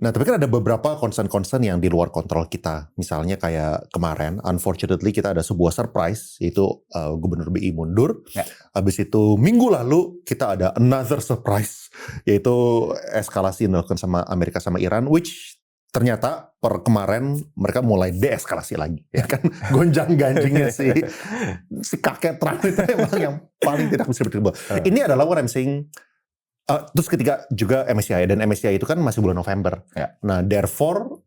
Nah tapi kan ada beberapa concern yang di luar kontrol kita. Misalnya kayak kemarin, unfortunately kita ada sebuah surprise, yaitu Gubernur BI mundur. Habis itu minggu lalu kita ada another surprise, yaitu eskalasi dilakukan sama Amerika sama Iran, which ternyata per kemarin mereka mulai deeskalasi lagi, ya kan? Gonjang-ganjingnya si kakek Trump itu emang yang paling tidak bisa berubah. Ini adalah what I'm saying. Terus ketiga juga MSCI, dan MSCI itu kan masih bulan November. Nah, therefore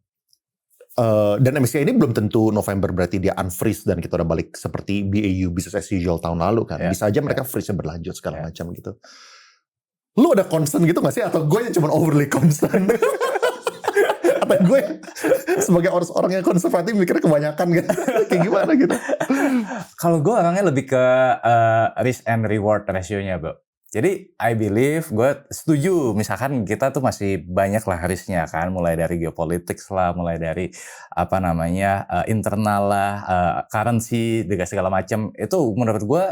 dan MSCI ini belum tentu November berarti dia unfreeze dan kita udah balik seperti BAU business as usual tahun lalu kan. Bisa aja mereka freeze berlanjut segala macam gitu. Lu ada concern gitu gak sih? Atau gue yang cuma overly concern? Atau gue sebagai orang yang konservatif mikirnya kebanyakan gitu? Kayak gimana gitu? Kalau gue orangnya lebih ke risk and reward ratio-nya, Bro. Jadi I believe, gue setuju misalkan kita tuh masih banyak lah risknya kan, mulai dari geopolitik lah, mulai dari internal lah, currency, segala macam. Itu menurut gue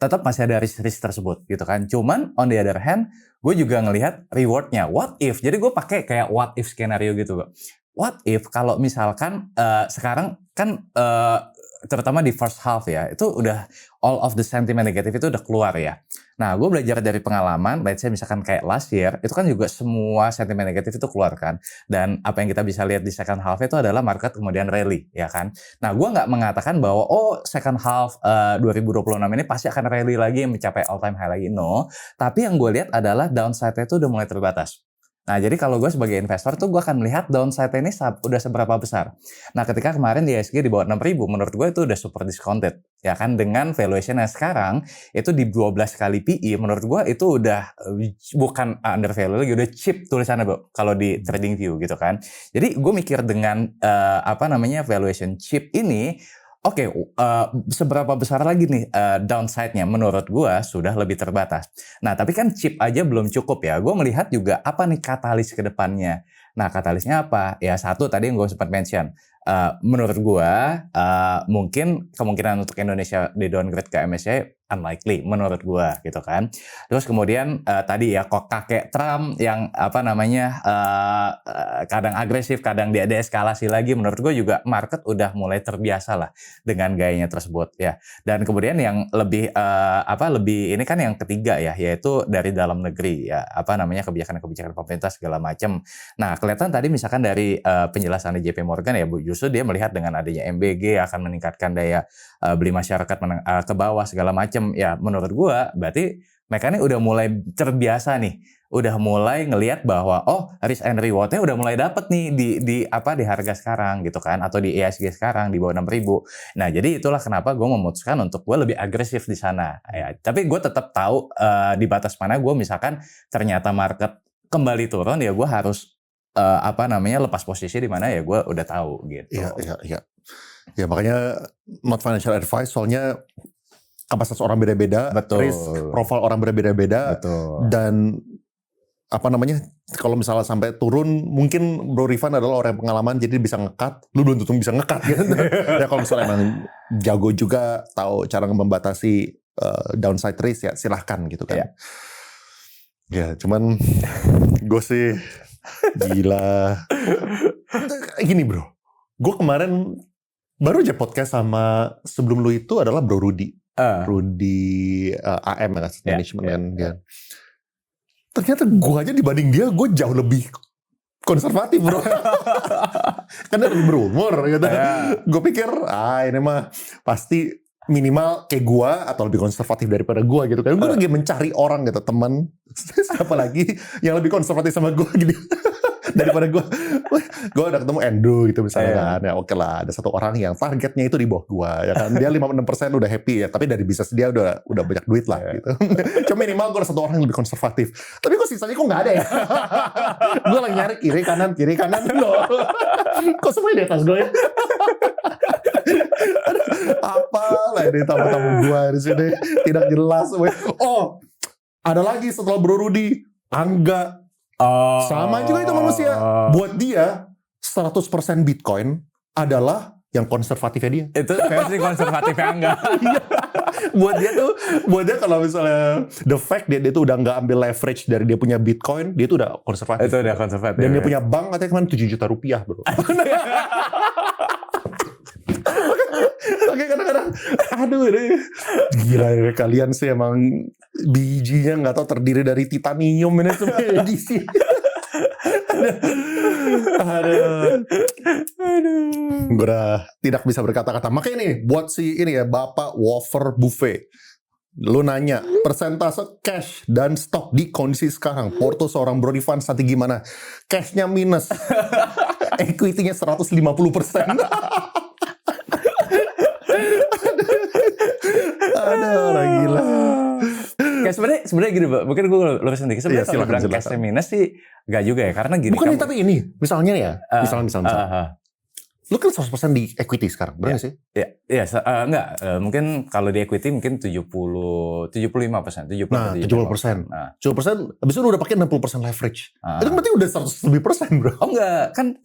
tetap masih ada risk tersebut gitu kan. Cuman on the other hand, gue juga ngelihat rewardnya. What if? Jadi gue pakai kayak what if skenario gitu. What if kalau misalkan sekarang kan terutama di first half ya, itu udah all of the sentiment negatif itu udah keluar ya. Nah, gue belajar dari pengalaman, let's say misalkan kayak last year, itu kan juga semua sentimen negatif itu keluar kan. Dan apa yang kita bisa lihat di second half itu adalah market kemudian rally, ya kan. Nah, gue nggak mengatakan bahwa, second half 2026 ini pasti akan rally lagi mencapai all time high lagi, no. Tapi yang gue lihat adalah downside-nya itu udah mulai terbatas. Nah, jadi kalau gue sebagai investor tuh gue akan melihat downside ini udah seberapa besar. Nah, ketika kemarin di IHSG di bawah 6.000, menurut gue itu udah super discounted. Ya kan, dengan valuation yang sekarang itu di 12 kali PE, menurut gue itu udah bukan undervalue lagi, udah cheap tulisannya kalau di trading view gitu kan. Jadi gue mikir dengan valuation cheap ini, Oke, seberapa besar lagi nih downside-nya? Menurut gua sudah lebih terbatas. Nah, tapi kan chip aja belum cukup ya. Gua melihat juga apa nih katalis ke depannya. Nah, katalisnya apa? Ya satu tadi yang gue sempat mention. Menurut gua mungkin kemungkinan untuk Indonesia di downgrade ke MSCI unlikely menurut gua gitu kan. Terus kemudian tadi ya kok kakek Trump yang kadang agresif, kadang dia deeskalasi lagi, menurut gua juga market udah mulai terbiasa lah dengan gayanya tersebut ya. Dan kemudian yang lebih lebih ini kan yang ketiga ya, yaitu dari dalam negeri ya, kebijakan-kebijakan pemerintah segala macam. Nah, kelihatan tadi misalkan dari penjelasan di JP Morgan ya, justru dia melihat dengan adanya MBG akan meningkatkan daya beli masyarakat ke bawah segala macam. Ya menurut gua berarti mereka ini udah mulai terbiasa nih, udah mulai ngelihat bahwa risk and reward-nya udah mulai dapet nih di harga sekarang gitu kan, atau di IHSG sekarang di bawah 6.000. Nah, jadi itulah kenapa gue memutuskan untuk gue lebih agresif di sana ya. Tapi gue tetap tahu di batas mana gue misalkan ternyata market kembali turun ya gue harus lepas posisi di mana ya gue udah tahu gitu. Iya. Ya makanya not financial advice, soalnya kapasitas orang beda-beda, risk profile orang berbeda-beda, dan kalau misalnya sampai turun, mungkin Bro Rifan adalah orang yang pengalaman, jadi bisa nge-cut, lu belum tentu bisa nge-cut gitu. Ya kalau misalnya emang jago juga, tahu cara membatasi downside risk ya silahkan gitu kan. Ya cuman gue sih gila. Gini bro, gue kemarin baru aja podcast sama sebelum lu itu adalah Bro Rudy. Rudy AM Asset Management kan. Ternyata gue aja dibanding dia, gue jauh lebih konservatif bro. Karena lebih berumur gitu. Gue pikir ini mah pasti minimal kayak gue atau lebih konservatif daripada gue gitu kan. Gue lagi mencari orang gitu, teman siapa lagi yang lebih konservatif sama gue gitu. Daripada gue udah ketemu Andrew gitu misalnya kan, ya oke lah, ada satu orang yang targetnya itu di bawah gue ya kan, dia 5-6% udah happy ya, tapi dari bisnis dia udah banyak duit lah gitu. Cuma minimal gue ada satu orang yang lebih konservatif, tapi kok sisanya kok nggak ada ya. Gue lagi nyari kiri kanan loh. Kok semuanya di atas gue ya. Apalah ini tamu-tamu gue di sini tidak jelas. Ada lagi setelah Bro Rudy, Angga. Sama juga itu manusia. Buat dia 100% Bitcoin adalah yang konservatifnya dia. Itu versi konservatifnya enggak. Buat dia kalau misalnya the fact dia tuh udah nggak ambil leverage dari dia punya Bitcoin, dia tuh udah konservatif. Itu udah konservatif. Dan dia punya bank katanya kemarin 7 juta rupiah bro. Oke, kadang-kadang aduh ini gila ya, kalian sih emang bijinya nggak tahu terdiri dari titanium ini semua edisi. Aduh. Gue tidak bisa berkata-kata. Makanya nih buat Bapak Warren Buffett, lu nanya persentase cash dan stok di kondisi sekarang, porto seorang Bro Rifan nanti gimana? Cashnya minus, equity-nya 150%. Aduh, orang gila. Kayak sebenarnya gini, mungkin gue lurusin dikit. Sebenarnya kalau bilang cash minus sih gak juga ya, karena gini. Bukan tapi ini, misalnya ya, misalnya. Lu kan 100% di equity sekarang, benar sih? Enggak. Mungkin kalau di equity mungkin 75%. 70%. 70%. 70%, habis itu udah pakai 60% leverage. Itu berarti udah 100 lebih persen, bro. Oh enggak, kan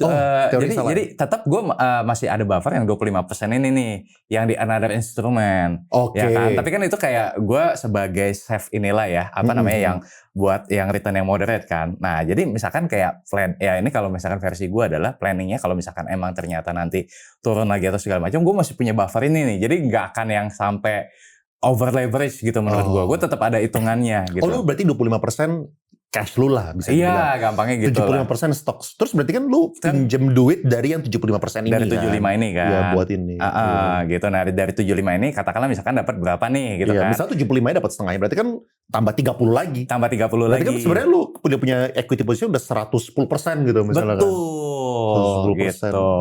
jadi tetap gue masih ada buffer yang 25% ini nih, yang di another instrument. Ya kan? Tapi kan itu kayak gue sebagai safe inilah ya, yang buat yang return yang moderate kan. Nah, jadi misalkan kayak plan, ya ini kalau misalkan versi gue adalah planningnya kalau misalkan emang ternyata nanti turun lagi atau segala macam, gue masih punya buffer ini nih. Jadi nggak akan yang sampai over leverage gitu menurut gue. Gue tetap ada hitungannya gitu. Oh, lu berarti 25% cash lu lah bisa dibilang. Iya, gampangnya gitu 75% stok. Terus berarti kan lu pinjem duit dari yang 75% ini dari 75 kan? ini kan. Ya buat ini. Gitu. Nah dari 75 ini katakanlah misalkan dapat berapa nih gitu kan. Misal 75 dapat setengahnya, berarti kan tambah 30 lagi. Tambah 30 berarti lagi. Berarti kan sebenarnya lu punya equity position udah 110% gitu misalnya. Betul. Kan. 110%. Gitu.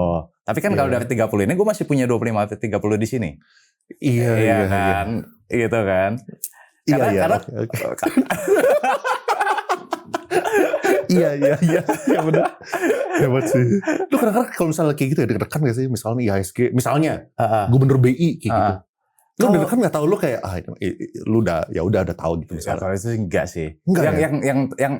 Tapi kan kalau dari 30 ini gue masih punya 25 atau 30 di sini. Iya kan. Iya. Gitu kan. Karena Iya benar. Hebat sih. Lu kadang-kadang kalau misalnya kayak gitu ya deg-degan gak sih? Misalnya IHSG, misalnya Gubernur BI kayak gitu. Lu deg-degan gak tahu lu kayak lu udah tahu gitu misalnya. Kalau itu enggak sih. Enggak,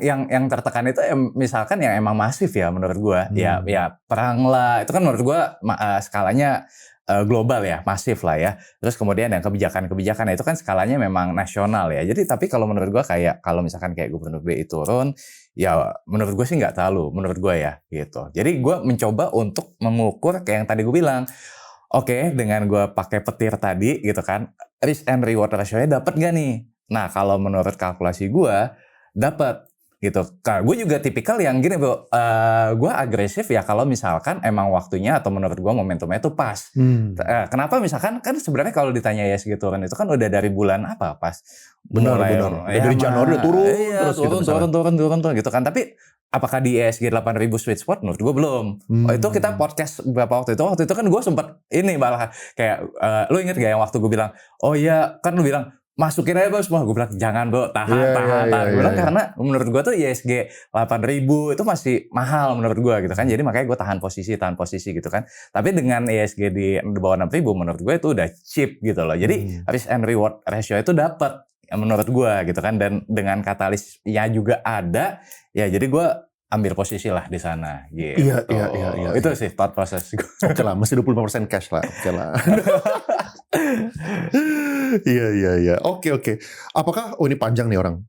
yang tertekan itu misalkan yang emang masif ya menurut gua. Ya perang lah. Itu kan menurut gua skalanya global ya, masif lah ya. Terus kemudian yang kebijakan itu kan skalanya memang nasional ya. Jadi tapi kalau menurut gua kayak kalau misalkan kayak Gubernur BI turun, ya menurut gue sih nggak terlalu, menurut gue ya gitu. Jadi gue mencoba untuk mengukur kayak yang tadi gue bilang, oke, dengan gue pakai petir tadi gitu kan, risk and reward ratio-nya dapat nggak nih? Nah kalau menurut kalkulasi gue dapat gitu. Karena gue juga tipikal yang gini bro, gue agresif ya kalau misalkan emang waktunya atau menurut gue momentumnya itu pas. Kenapa misalkan kan sebenarnya kalau ditanya IHSG turun itu kan udah dari bulan apa pas? Benar. Dari Januari udah turun. Iya, terus turun gitu kan. Tapi apakah di IHSG 8.000 sweet spot? Menurut gue belum. Itu kita podcast beberapa waktu itu kan gue sempat ini malah kayak lu inget gak yang waktu gue bilang, oh iya kan lu bilang masukin aja bos, gue bilang jangan bro, tahan. Gue bilang karena menurut gue tuh IHSG 8.000 itu masih mahal menurut gue gitu kan. Jadi makanya gue tahan posisi gitu kan. Tapi dengan IHSG di bawah 6.000 menurut gue itu udah cheap gitu loh. Jadi risk and reward ratio itu dapat menurut gue gitu kan. Dan dengan katalisnya juga ada, ya jadi gue ambil posisi lah di sana gitu. Iya. Itu sih thought process. Oke lah, masih 25% cash lah. Oke lah. Iya. Oke. Apakah ini panjang nih orang?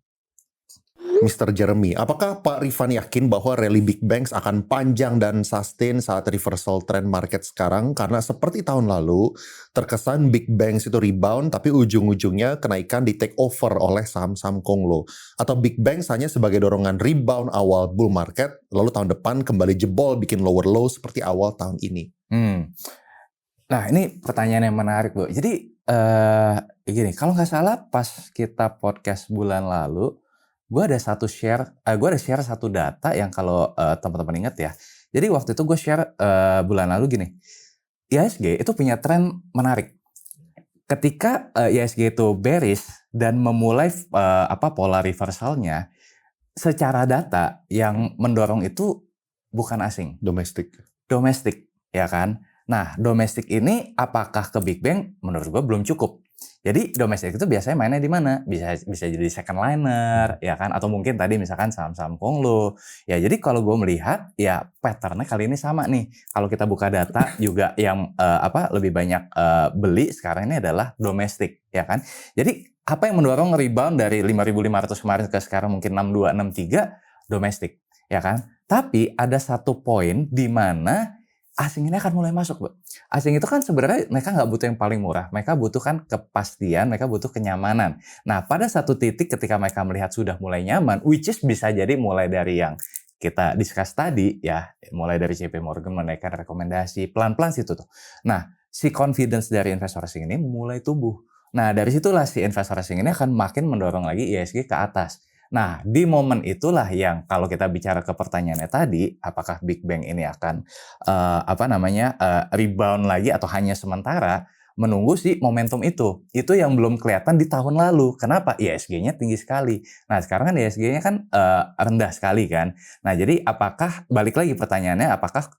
Mr. Jeremy, apakah Pak Rifan yakin bahwa rally big banks akan panjang dan sustain saat reversal trend market sekarang? Karena seperti tahun lalu, terkesan big banks itu rebound, tapi ujung-ujungnya kenaikan di take over oleh saham-saham Konglo. Atau big banks hanya sebagai dorongan rebound awal bull market, lalu tahun depan kembali jebol bikin lower low seperti awal tahun ini. Nah ini pertanyaan yang menarik Bu. Jadi gini, kalau nggak salah pas kita podcast bulan lalu, gue ada share satu data yang kalau teman-teman ingat ya. Jadi waktu itu gue share bulan lalu gini, IHSG itu punya tren menarik. Ketika IHSG itu bearish dan memulai pola reversalnya, secara data yang mendorong itu bukan asing, domestik, ya kan. Nah domestik ini apakah ke big bank? Menurut gue belum cukup. Jadi domestik itu biasanya mainnya di mana? Bisa jadi second liner, ya kan? Atau mungkin tadi misalkan saham-saham Konglo. Ya jadi kalau gue melihat ya patternnya kali ini sama nih. Kalau kita buka data juga yang lebih banyak beli sekarang ini adalah domestik, ya kan? Jadi apa yang mendorong rebound dari 5.500 kemarin ke sekarang mungkin 62, 63 domestik, ya kan? Tapi ada satu poin di mana asing ini akan mulai masuk, Bu. Asing itu kan sebenarnya mereka nggak butuh yang paling murah. Mereka butuhkan kepastian, mereka butuh kenyamanan. Nah, pada satu titik ketika mereka melihat sudah mulai nyaman, which is bisa jadi mulai dari yang kita discuss tadi, ya, mulai dari JP Morgan menaikkan rekomendasi, pelan-pelan situ tuh. Nah, si confidence dari investor asing ini mulai tumbuh. Nah, dari situlah si investor asing ini akan makin mendorong lagi IHSG ke atas. Nah, di momen itulah yang kalau kita bicara ke pertanyaannya tadi, apakah Big Bang ini akan rebound lagi atau hanya sementara? Menunggu si momentum itu yang belum kelihatan di tahun lalu. Kenapa? IHSG-nya tinggi sekali. Nah sekarang kan IHSG-nya kan rendah sekali kan. Nah jadi apakah, balik lagi pertanyaannya, apakah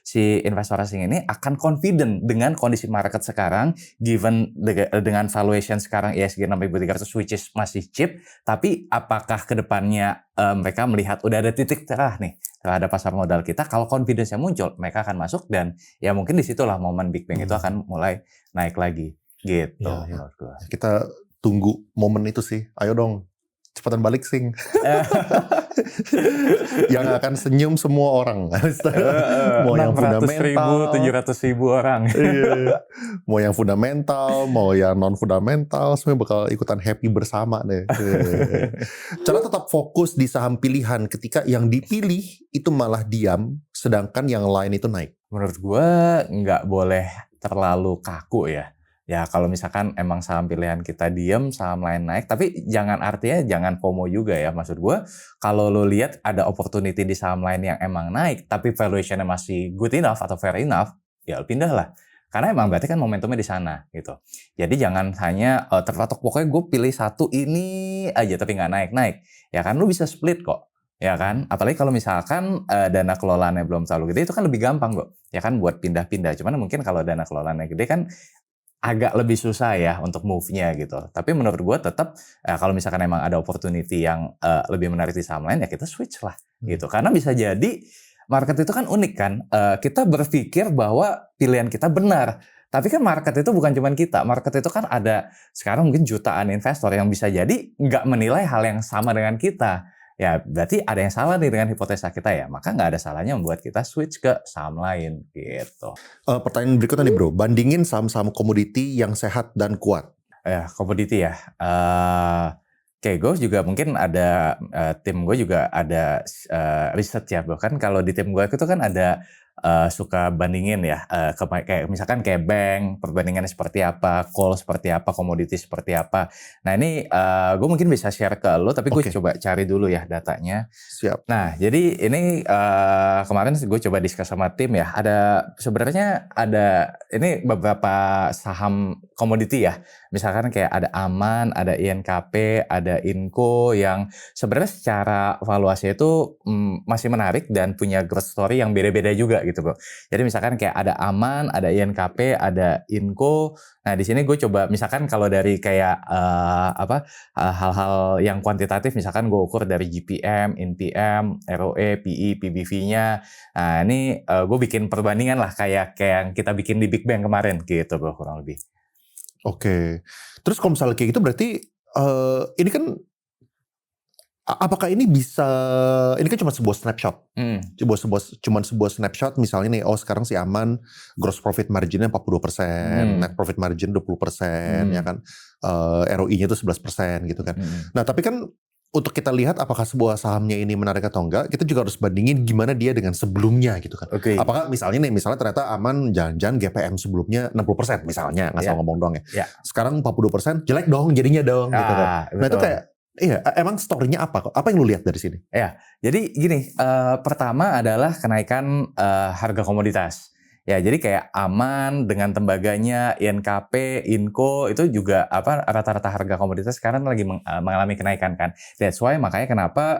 si investor asing ini akan confident dengan kondisi market sekarang, given dengan valuation sekarang IHSG 6.300 which is masih cheap, tapi apakah kedepannya mereka melihat udah ada titik cerah nih terhadap pasar modal kita, kalau confidence-nya muncul, mereka akan masuk dan ya mungkin disitulah momen Big Bang itu akan mulai naik lagi gitu. Ya. Kita tunggu momen itu sih, ayo dong cepetan balik Sing. Yang akan senyum semua orang. Mau yang fundamental, 700.000 orang. Iya. Mau yang fundamental, mau yang non fundamental, semuanya bakal ikutan happy bersama deh. Cara tetap fokus di saham pilihan ketika yang dipilih itu malah diam, sedangkan yang lain itu naik. Menurut gue nggak boleh terlalu kaku ya. Ya kalau misalkan emang saham pilihan kita diem, saham lain naik, tapi artinya jangan FOMO juga ya. Maksud gue kalau lo lihat ada opportunity di saham lain yang emang naik, tapi valuationnya masih good enough atau fair enough, ya pindah lah. Karena emang berarti kan momentumnya di sana gitu. Jadi jangan hanya terpatok pokoknya gue pilih satu ini aja tapi nggak naik-naik. Ya kan lo bisa split kok. Ya kan, apalagi kalau misalkan dana kelolaannya belum terlalu gede, itu kan lebih gampang kok. Ya kan buat pindah-pindah. Cuman mungkin kalau dana kelolaannya gede kan agak lebih susah ya untuk move-nya gitu. Tapi menurut gue tetap kalau misalkan emang ada opportunity yang lebih menarik di saham lain ya kita switch lah gitu. Karena bisa jadi market itu kan unik kan. Kita berpikir bahwa pilihan kita benar. Tapi kan market itu bukan cuma kita. Market itu kan ada sekarang mungkin jutaan investor yang bisa jadi nggak menilai hal yang sama dengan kita. Ya berarti ada yang salah nih dengan hipotesa kita ya. Maka nggak ada salahnya membuat kita switch ke saham lain gitu. Pertanyaan berikutnya nih bro, bandingin saham-saham komoditi yang sehat dan kuat. Ya komoditi ya. Kayak gue juga mungkin ada tim gue juga ada riset ya. Bahkan kalau di tim gue itu kan ada suka bandingin ya, kayak misalkan kayak bank, perbandingannya seperti apa, call seperti apa, komoditi seperti apa. Nah ini gue mungkin bisa share ke lo, tapi gue coba cari dulu ya datanya. Siap. Nah jadi ini kemarin gue coba discuss sama tim ya, sebenarnya ada ini beberapa saham komoditi ya. Misalkan kayak ada Aman, ada INKP, ada Inco yang sebenarnya secara valuasi itu masih menarik dan punya growth story yang beda-beda juga gitu bro. Jadi misalkan kayak ada Aman, ada INKP, ada Inco. Nah di sini gue coba misalkan kalau dari kayak hal-hal yang kuantitatif, misalkan gue ukur dari GPM, NPM, ROE, PE, PBV-nya. Nah ini gue bikin perbandingan lah kayak yang kita bikin di Big Bang kemarin gitu bro kurang lebih. Oke. Terus kalau misalnya kayak gitu berarti ini kan apakah ini bisa, ini kan cuma sebuah snapshot. Cuma sebuah snapshot misalnya nih, sekarang si Aman gross profit marginnya 42%, net profit margin 20%, ya kan. ROI-nya itu 11% gitu kan. Nah, tapi kan untuk kita lihat apakah sebuah sahamnya ini menarik atau enggak, kita juga harus bandingin gimana dia dengan sebelumnya gitu kan. Apakah misalnya ternyata Aman jangan-jangan GPM sebelumnya 60% misalnya, nggak salah ngomong doang ya. Sekarang 42% jelek dong jadinya dong gitu kan. Nah itu kayak, iya emang story-nya apa? Apa yang lu lihat dari sini? Ya, jadi gini, pertama adalah kenaikan harga komoditas. Ya, jadi kayak Aman dengan tembaganya, INKP, Inco itu juga rata-rata harga komoditas sekarang lagi mengalami kenaikan kan. That's why makanya kenapa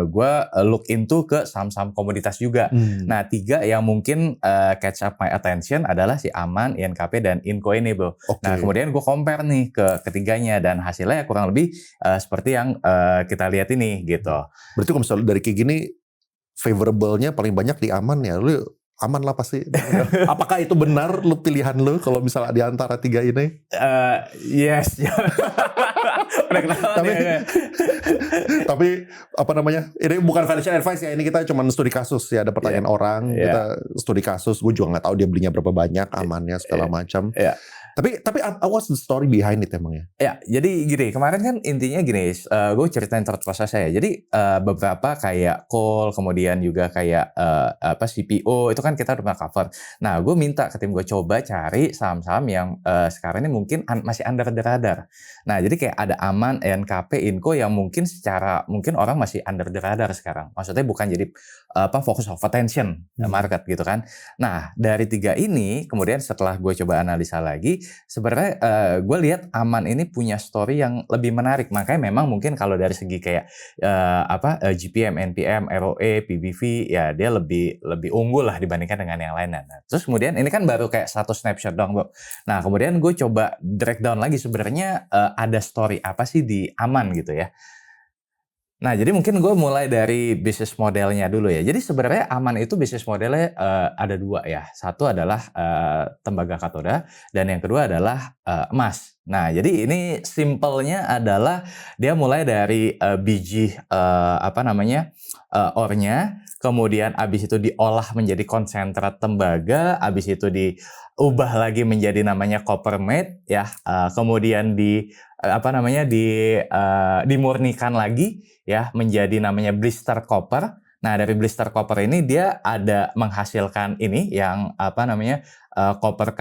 gue look into ke saham-saham komoditas juga. Nah, 3 yang mungkin catch up my attention adalah si Aman, INKP dan Inco ini, bro. Nah, kemudian gue compare nih ke ketiganya dan hasilnya kurang lebih seperti yang kita lihat ini gitu. Berarti kalau misalnya dari kayak gini favorable-nya paling banyak di Aman ya, lu aman lah pasti. Apakah itu benar lu pilihan lu kalau misalnya di antara 3 ini? Yes. Tapi apa namanya? Ini bukan financial advice ya. Ini kita cuma studi kasus ya. Ada pertanyaan orang, kita studi kasus. Gue juga nggak tahu dia belinya berapa banyak, amannya segala macam. Tapi what's the story behind it emang ya? Ya, jadi gini, kemarin kan intinya gini, gue ceritain thought process saya. Jadi beberapa kayak call, kemudian juga kayak CPO, itu kan kita udah cover. Nah, gue minta ke tim gue coba cari saham-saham yang sekarang ini mungkin masih under the radar. Nah, jadi kayak ada Aman, INKP, Inco yang mungkin orang masih under the radar sekarang. Maksudnya bukan jadi focus of attention market gitu kan. Nah, dari 3 ini, kemudian setelah gue coba analisa lagi, sebenarnya gue lihat Aman ini punya story yang lebih menarik. Makanya memang mungkin kalau dari segi kayak GPM, NPM, ROE, PBV ya dia lebih unggul lah dibandingkan dengan yang lainnya. Nah, terus kemudian ini kan baru kayak satu snapshot dong, Bro. Nah, kemudian gue coba break down lagi sebenarnya ada story apa sih di Aman gitu ya. Nah, jadi mungkin gue mulai dari bisnis modelnya dulu ya. Jadi sebenarnya Aman itu bisnis modelnya ada 2 ya. Satu adalah tembaga katoda dan yang kedua adalah emas. Nah, jadi ini simpelnya adalah dia mulai dari biji ornya, kemudian abis itu diolah menjadi konsentrat tembaga, abis itu diubah lagi menjadi namanya copper mate, ya, kemudian dimurnikan lagi, ya, menjadi namanya blister copper. Nah, dari blister copper ini dia ada menghasilkan ini yang copper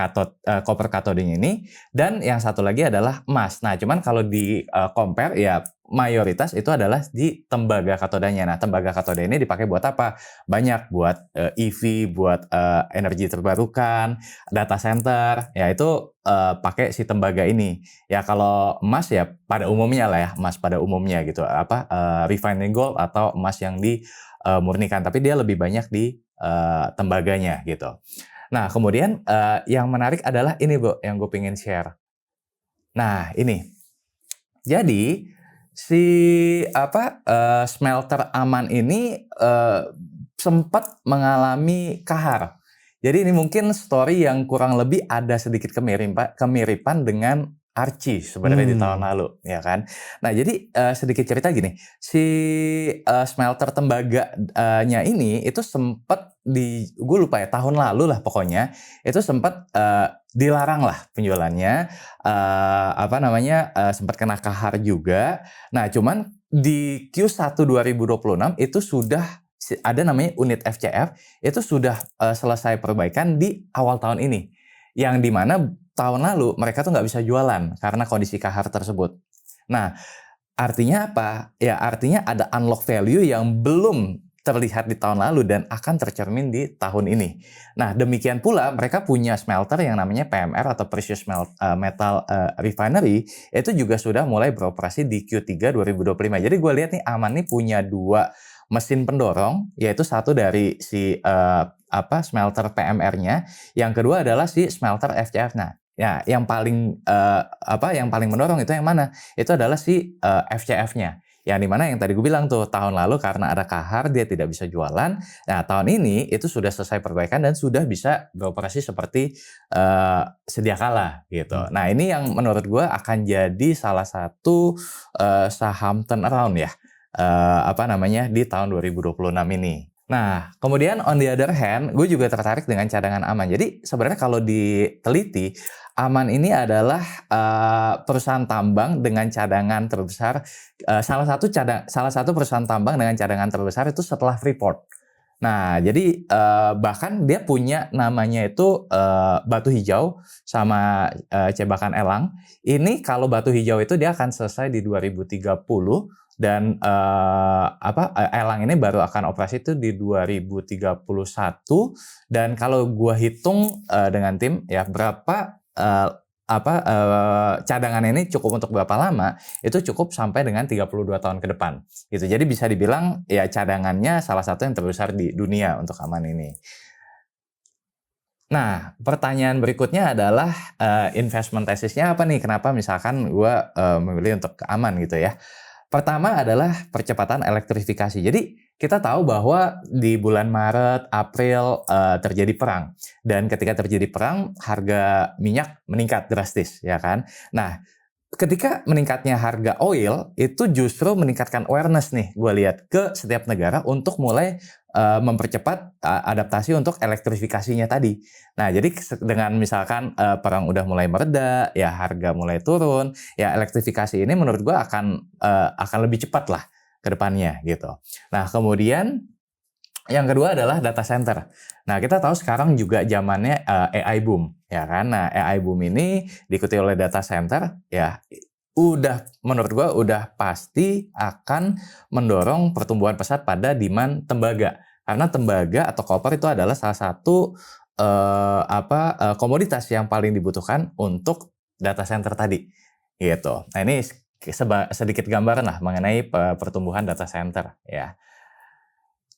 cathode-nya ini, dan yang satu lagi adalah emas. Nah, cuman kalau di compare ya mayoritas itu adalah di tembaga katodanya. Nah, tembaga katoda ini dipakai buat apa? Banyak buat EV, buat energi terbarukan, data center, ya itu pakai si tembaga ini. Ya kalau emas ya pada umumnya lah ya, emas pada umumnya gitu. Refined gold atau emas yang dimurnikan, tapi dia lebih banyak di tembaganya gitu. Nah, kemudian yang menarik adalah ini, Bu, yang gue pengen share. Nah, ini. Jadi, smelter Aman ini sempat mengalami kahar. Jadi ini mungkin story yang kurang lebih ada sedikit kemiripan dengan Archie sebenarnya di tahun lalu, ya kan. Nah, jadi sedikit cerita gini, smelter tembaganya ini itu sempat gue lupa ya, tahun lalu lah pokoknya, itu sempat dilarang lah penjualannya, sempat kena kahar juga. Nah, cuman di Q1 2026 itu sudah ada namanya unit FCF, itu sudah selesai perbaikan di awal tahun ini. Yang dimana tahun lalu mereka tuh nggak bisa jualan karena kondisi kahar tersebut. Nah, artinya apa? Ya artinya ada unlock value yang belum terlihat di tahun lalu dan akan tercermin di tahun ini. Nah, demikian pula mereka punya smelter yang namanya PMR atau Precious Metal Refinery, itu juga sudah mulai beroperasi di Q3 2025. Jadi gue lihat nih Aman nih punya 2 mesin pendorong, yaitu satu dari si smelter PMR-nya, yang kedua adalah si smelter FCF. Nah, ya yang paling mendorong itu yang mana? Itu adalah si FCF-nya. Yang dimana yang tadi gue bilang tuh, tahun lalu karena ada kahar dia tidak bisa jualan. Nah, tahun ini itu sudah selesai perbaikan dan sudah bisa beroperasi seperti sedia kala gitu. Nah, ini yang menurut gue akan jadi salah satu saham turnaround ya. Di tahun 2026 ini. Nah, kemudian on the other hand, gue juga tertarik dengan cadangan Aman. Jadi sebenarnya kalau diteliti, Aman ini adalah perusahaan tambang dengan cadangan terbesar, salah satu perusahaan tambang dengan cadangan terbesar itu setelah Freeport. Nah, jadi bahkan dia punya namanya itu batu hijau sama cebakan elang. Ini kalau batu hijau itu dia akan selesai di 2030 dan elang ini baru akan operasi itu di 2031. Dan kalau gua hitung dengan tim ya berapa cadangan ini cukup untuk berapa lama, itu cukup sampai dengan 32 tahun ke depan gitu. Jadi bisa dibilang ya cadangannya salah satu yang terbesar di dunia untuk Aman ini. Nah, pertanyaan berikutnya adalah investment tesisnya apa nih? Kenapa misalkan gue memilih untuk ke Aman gitu ya? Pertama adalah percepatan elektrifikasi. Jadi kita tahu bahwa di bulan Maret, April terjadi perang. Dan ketika terjadi perang, harga minyak meningkat drastis, ya kan? Nah, ketika meningkatnya harga oil, itu justru meningkatkan awareness nih, gue lihat, ke setiap negara untuk mulai mempercepat adaptasi untuk elektrifikasinya tadi. Nah, jadi dengan misalkan perang udah mulai mereda, ya harga mulai turun, ya elektrifikasi ini menurut gue akan lebih cepat lah ke depannya gitu. Nah, kemudian yang kedua adalah data center. Nah, kita tahu sekarang juga zamannya AI boom, ya kan? Nah, AI boom ini diikuti oleh data center, ya menurut gua udah pasti akan mendorong pertumbuhan pesat pada demand tembaga. Karena tembaga atau koper itu adalah salah satu komoditas yang paling dibutuhkan untuk data center tadi, gitu. Nah, ini sedikit gambaran lah mengenai pertumbuhan data center, ya.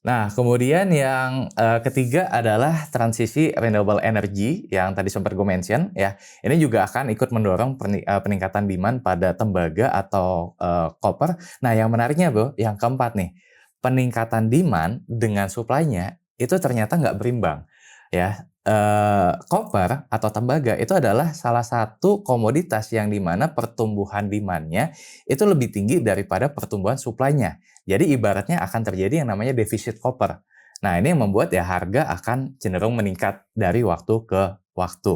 Nah, kemudian yang ketiga adalah transisi renewable energy yang tadi sempat gue mention ya. Ini juga akan ikut mendorong peningkatan demand pada tembaga atau copper. Nah, yang menariknya Bro, yang keempat nih, peningkatan demand dengan supply-nya itu ternyata nggak berimbang ya. copper atau tembaga itu adalah salah satu komoditas yang dimana pertumbuhan demand-nya itu lebih tinggi daripada pertumbuhan supply-nya. Jadi ibaratnya akan terjadi yang namanya defisit copper. Nah ini yang membuat ya harga akan cenderung meningkat dari waktu ke waktu.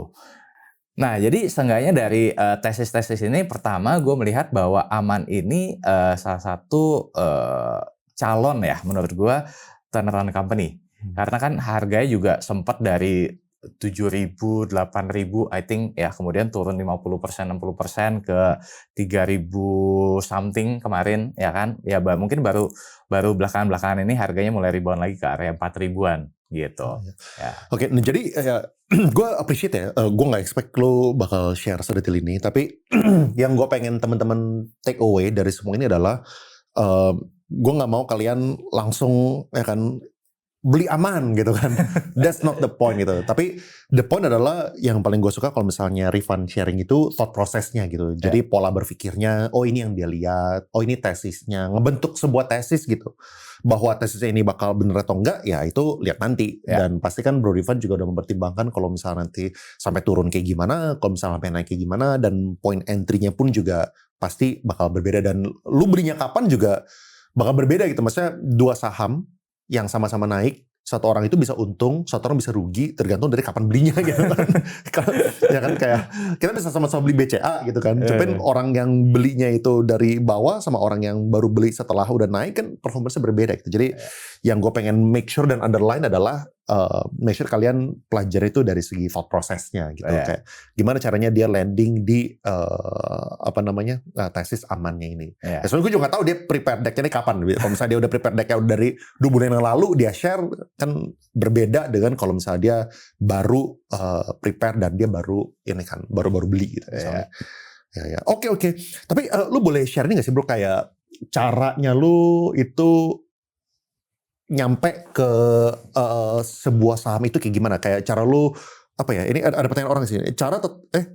Nah jadi seenggaknya dari tesis-tesis ini pertama gue melihat bahwa Aman ini salah satu calon ya menurut gue turnaround company. Karena kan harganya juga sempat dari 7.000, 8.000, I think ya kemudian turun 50%, 60% ke 3.000 something kemarin ya kan. Ya mungkin baru belakangan-belakangan ini harganya mulai rebound lagi ke area 4.000-an gitu. Ya. Oke, nah jadi gue appreciate ya, gue nggak expect lo bakal share sedetail ini, tapi yang gue pengen teman-teman take away dari semua ini adalah gue nggak mau kalian langsung ya kan beli aman gitu kan. That's not the point gitu. Tapi the point adalah yang paling gue suka kalau misalnya Rifan sharing itu thought processnya gitu. Jadi pola berpikirnya, oh ini yang dia lihat, oh ini tesisnya, ngebentuk sebuah tesis gitu. Bahwa tesisnya ini bakal bener atau enggak, ya itu lihat nanti. Dan pasti kan Bro Rifan juga udah mempertimbangkan kalau misalnya nanti sampai turun kayak gimana, kalau misalnya sampai naik kayak gimana, dan point entry-nya pun juga pasti bakal berbeda. Dan lu belinya kapan juga bakal berbeda gitu. Maksudnya dua saham yang sama-sama naik, satu orang itu bisa untung, satu orang bisa rugi, tergantung dari kapan belinya gitu kan. Ya kan kayak kita bisa sama-sama beli BCA gitu kan. Cuman orang yang belinya itu dari bawah sama orang yang baru beli setelah udah naik kan performance-nya berbeda gitu. Jadi yang gue pengen make sure dan underline adalah make sure kalian pelajari itu dari segi thought process-nya gitu. Kayak gimana caranya dia landing di tesis amannya ini. Soalnya gue juga gak tahu dia prepare deck-nya ini kapan. Kalau misalnya dia udah prepare deck-nya dari 2 bulan yang lalu dia share kan berbeda dengan kalau misalnya dia baru prepare dan dia baru ini kan baru beli gitu misalnya. Ya. Oke. Tapi lu boleh share ini gak sih bro, kayak caranya lu itu nyampe ke sebuah saham itu kayak gimana? Kayak cara lu apa ya? Ini ada pertanyaan orang sih.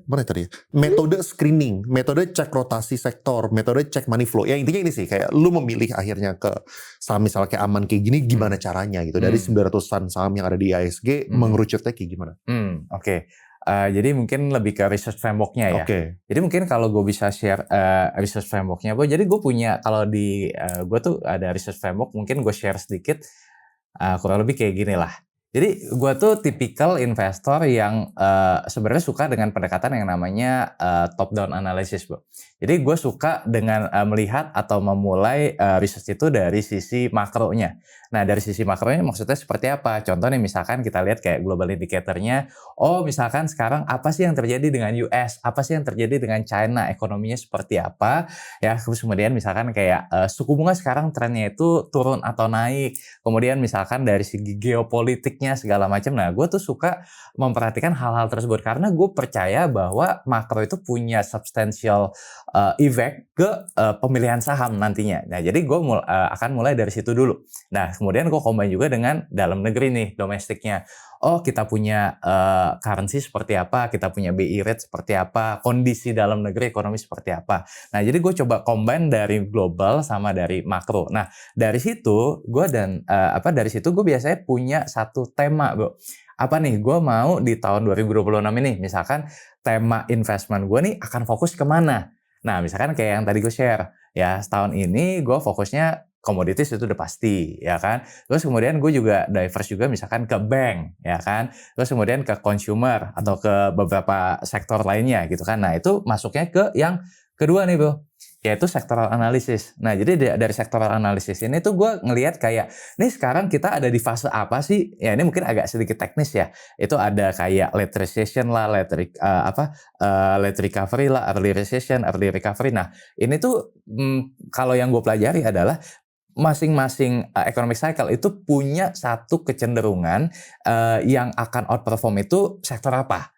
Mana tadi? Metode screening, metode cek rotasi sektor, metode cek money flow. Ya intinya ini sih, kayak lu memilih akhirnya ke saham misalnya kayak Aman kayak gini, gimana caranya gitu? Dari 900-an saham yang ada di ISG, mengerucutnya kayak gimana? Oke. Jadi mungkin lebih ke research framework-nya ya. Jadi mungkin kalau gue bisa share research framework-nya, jadi gue punya kalau di gue tuh ada research framework, mungkin gue share sedikit kurang lebih kayak gini lah. Jadi gue tuh tipikal investor yang sebenarnya suka dengan pendekatan yang namanya top down analysis, bro. Jadi gue suka dengan melihat atau memulai research itu dari sisi makronya. Nah dari sisi makronya maksudnya seperti apa? Contohnya misalkan kita lihat kayak global indicator-nya, misalkan sekarang apa sih yang terjadi dengan US? Apa sih yang terjadi dengan China? Ekonominya seperti apa? Ya, terus kemudian misalkan kayak suku bunga sekarang trennya itu turun atau naik. Kemudian misalkan dari segi geopolitiknya segala macam. Nah, gue tuh suka memperhatikan hal-hal tersebut karena gue percaya bahwa makro itu punya substantial effect ke pemilihan saham nantinya. Nah, jadi gue akan mulai dari situ dulu. Nah, kemudian gue combine juga dengan dalam negeri nih, domestiknya. Kita punya currency seperti apa, kita punya BI rate seperti apa, kondisi dalam negeri ekonomi seperti apa. Nah, jadi gue coba combine dari global sama dari makro. Nah, dari situ gue biasanya punya satu tema, bro. Apa nih, gue mau di tahun 2026 ini, misalkan tema investment gue nih akan fokus kemana? Nah, misalkan kayak yang tadi gue share, ya setahun ini gue fokusnya komoditis itu udah pasti, ya kan. Terus kemudian gue juga diverse juga misalkan ke bank, ya kan. Terus kemudian ke consumer atau ke beberapa sektor lainnya gitu kan. Nah itu masuknya ke yang kedua nih bro, yaitu sektoral analisis. Nah jadi dari sektoral analisis ini tuh gue ngelihat kayak, nih sekarang kita ada di fase apa sih? Ya ini mungkin agak sedikit teknis ya. Itu ada kayak late recession lah, late recovery lah, early recession, early recovery. Nah ini tuh kalau yang gue pelajari adalah masing-masing economic cycle itu punya satu kecenderungan yang akan outperform itu sektor apa.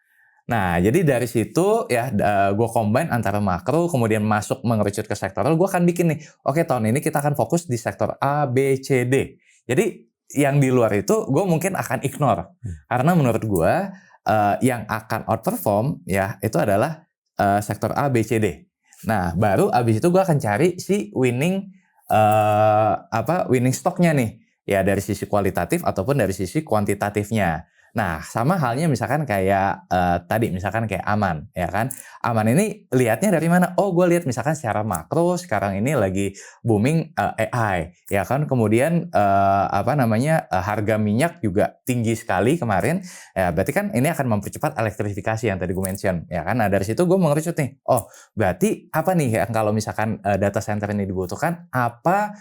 Nah, jadi dari situ ya gue combine antara makro kemudian masuk mengerucut ke sektoral, gue akan bikin nih, oke tahun ini kita akan fokus di sektor A, B, C, D. Jadi yang di luar itu gue mungkin akan ignore. Karena menurut gue yang akan outperform ya itu adalah sektor A, B, C, D. Nah, baru abis itu gue akan cari si winning stoknya nih. Ya dari sisi kualitatif ataupun dari sisi kuantitatifnya. Nah, sama halnya misalkan kayak tadi misalkan kayak Aman, ya kan? Aman ini lihatnya dari mana? Oh, gue lihat misalkan secara makro sekarang ini lagi booming AI, ya kan? Kemudian harga minyak juga tinggi sekali kemarin. Ya, berarti kan ini akan mempercepat elektrifikasi yang tadi gue mention, ya kan? Nah, dari situ gue mengerucut nih. Oh, berarti apa nih ya kalau misalkan data center ini dibutuhkan, apa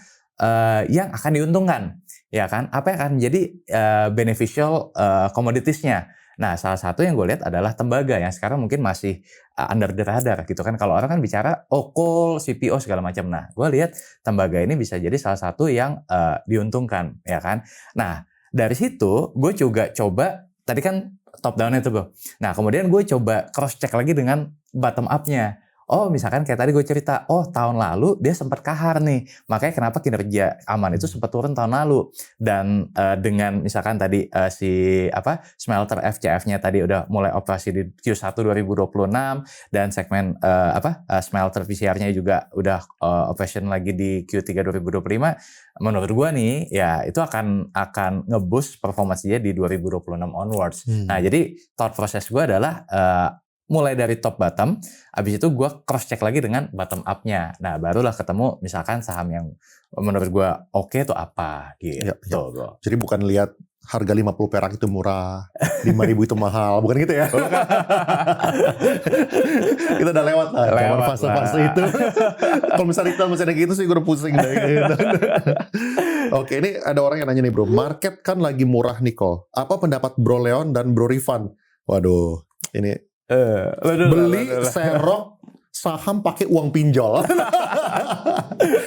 yang akan diuntungkan, ya kan? Apa yang akan menjadi beneficial commodities-nya? Nah, salah satu yang gue lihat adalah tembaga yang sekarang mungkin masih under the radar gitu kan. Kalau orang kan bicara coal, CPO segala macam. Nah, gue lihat tembaga ini bisa jadi salah satu yang diuntungkan, ya kan? Nah, dari situ gue juga coba tadi kan top down itu bro. Nah, kemudian gue coba cross check lagi dengan bottom up-nya. Oh, misalkan kayak tadi gue cerita, oh tahun lalu dia sempat kahar nih. Makanya kenapa kinerja Aman itu sempat turun tahun lalu. Dan dengan misalkan tadi smelter FCF-nya tadi udah mulai operasi di Q1 2026 dan segmen smelter PCR-nya juga udah operation lagi di Q3 2025. Menurut gue nih, ya itu akan nge-boost performanya di 2026 onwards. Nah, jadi thought process gue adalah mulai dari top bottom, habis itu gue cross check lagi dengan bottom up-nya. Nah, barulah ketemu misalkan saham yang menurut gue oke itu apa gitu. Ya. Jadi bukan lihat harga 50 perak itu murah, 5.000 itu mahal, bukan gitu ya? Kita udah lewat lah, fase-fase itu. Kalau misalnya kita masih ada gitu sih gue udah pusing deh. Gitu. Oke, ini ada orang yang nanya nih bro, market kan lagi murah nih kok. Apa pendapat Bro Leon dan Bro Rifan? Waduh, ini beli serok saham pakai uang pinjol.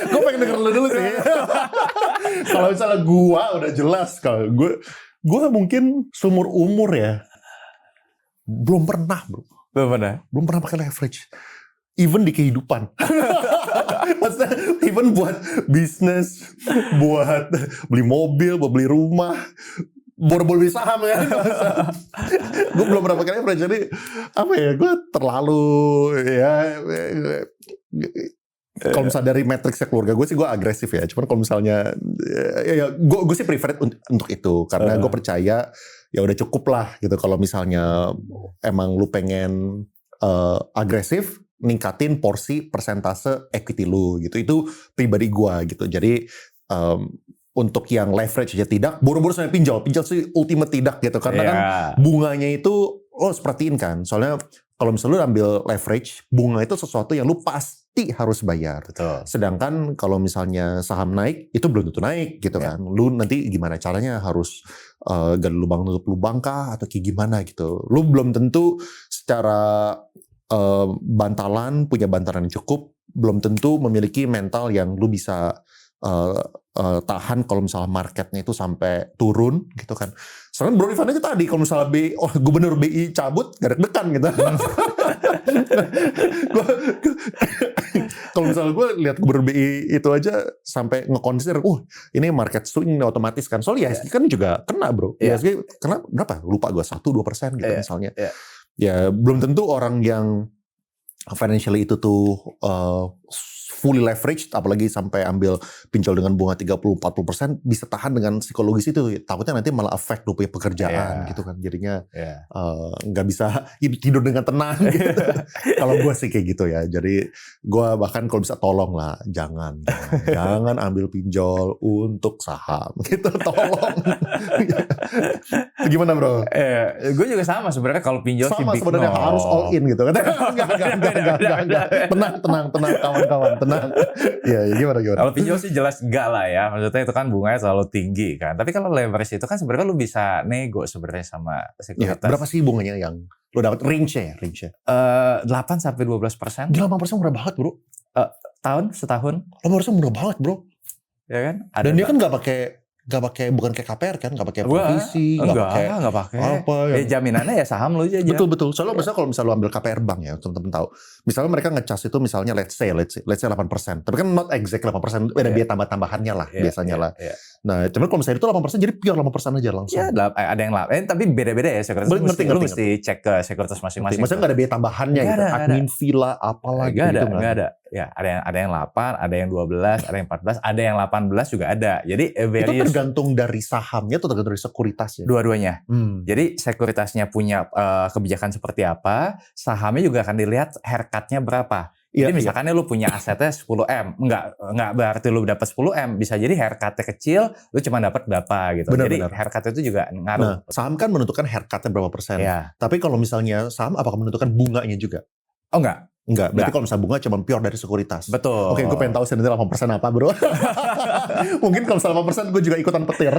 Gue pengen denger lu dulu sih. Kalau misalnya gua udah jelas, kalau gue mungkin seumur umur ya belum pernah pakai leverage. Even di kehidupan. Maksudnya even buat bisnis, buat beli mobil, buat beli rumah, buat beli saham ya. Gue belum pernah pakai leverage, jadi apa ya, gue terlalu ya kalau misalnya dari matriksnya keluarga gue sih gue agresif ya. Cuman kalau misalnya gue sih prefer untuk itu karena gue percaya ya udah cukup lah gitu. Kalau misalnya emang lu pengen agresif, ningkatin porsi persentase equity lu gitu. Itu pribadi gue gitu. Jadi untuk yang leverage aja tidak, buru-buru sampai pinjol sih ultimate tidak gitu. Karena kan bunganya itu lo sepertiin kan. Soalnya kalau misalnya lu ambil leverage, bunga itu sesuatu yang lu pasti harus bayar. Betul. Sedangkan kalau misalnya saham naik, itu belum tentu naik gitu kan. Lu nanti gimana caranya harus gali lubang tutup lubang kah atau kayak gimana gitu. Lu belum tentu secara punya bantalan yang cukup, belum tentu memiliki mental yang lu bisa tahan kalau misalnya marketnya itu sampai turun gitu kan. Soalnya Bro Rifan aja tadi kalau misalnya gubernur BI cabut gak deg-degan gitu. Kalau misalnya gue lihat gubernur BI itu aja sampai nge-consider, ini market swing otomatis kan. Soalnya IHSG kan juga kena bro. IHSG kena berapa? Lupa gue 1-2% gitu misalnya. Ya belum tentu orang yang financially itu tuh fully leveraged, apalagi sampai ambil pinjol dengan bunga 30-40% bisa tahan dengan psikologis itu. Takutnya nanti malah affect lu punya pekerjaan gitu kan. Jadinya nggak bisa tidur dengan tenang gitu. Kalau gue sih kayak gitu ya. Jadi gue bahkan kalau bisa tolong lah, jangan ambil pinjol untuk saham gitu, tolong. Gimana bro? Gue juga sama sebenarnya kalau pinjol sama sebenarnya harus all in gitu kan. Enggak. Tenang kawan-kawan. Ya gimana? Kalau pinjol sih jelas enggak lah ya. Maksudnya itu kan bunganya selalu tinggi kan. Tapi kalau leverage itu kan sebenarnya lu bisa nego sebenarnya sama sekuritas. Ya, berapa sih bunganya yang lu dapat range-nya? 8-12%. 8% murah banget bro. Setahun. 8% murah banget bro. Ya kan? Dan dia kan nggak pakai bukan kayak KPR kan, nggak pakai provisi, nggak pakai. Apa ya? Jaminannya ya saham lu aja. Betul. Soalnya misalnya kalau misalnya lu ambil KPR bank ya, teman-teman tahu. Misalnya mereka ngecas itu misalnya let's say 8%. Tapi kan not exact 8%, ada biaya tambah-tambahannya lah biasanya lah. Nah, cuman kalau misalnya itu 8% jadi pure 8% aja langsung. Ya, ada yang tapi beda-beda ya sekuritas. Lu mesti cek ke sekuritas masing-masing. Maksudnya nggak ada biaya tambahannya gitu. Admin fee lah, apalah gitu. Nggak ada. Ya, ada yang 8, ada yang 12, ada yang 14, ada yang 18 juga ada. Jadi itu tergantung dari sahamnya atau tergantung dari sekuritasnya? Dua-duanya. Jadi sekuritasnya punya kebijakan seperti apa, sahamnya juga akan dilihat haircut-nya berapa. Jadi misalkan lu punya asetnya 10M, enggak berarti lu dapat 10M, bisa jadi haircut-nya kecil, lu cuma dapat berapa gitu. Jadi haircut itu juga ngaruh. Nah, saham kan menentukan haircut-nya berapa persen. Ya. Tapi kalau misalnya saham apakah menentukan bunganya juga? Oh enggak. Berarti kalau misalnya bunga cuma pure dari sekuritas. Betul. Oke, gue pengen tahu sebenarnya 8% apa, bro. Mungkin kalau misalnya 8% gue juga ikutan petir.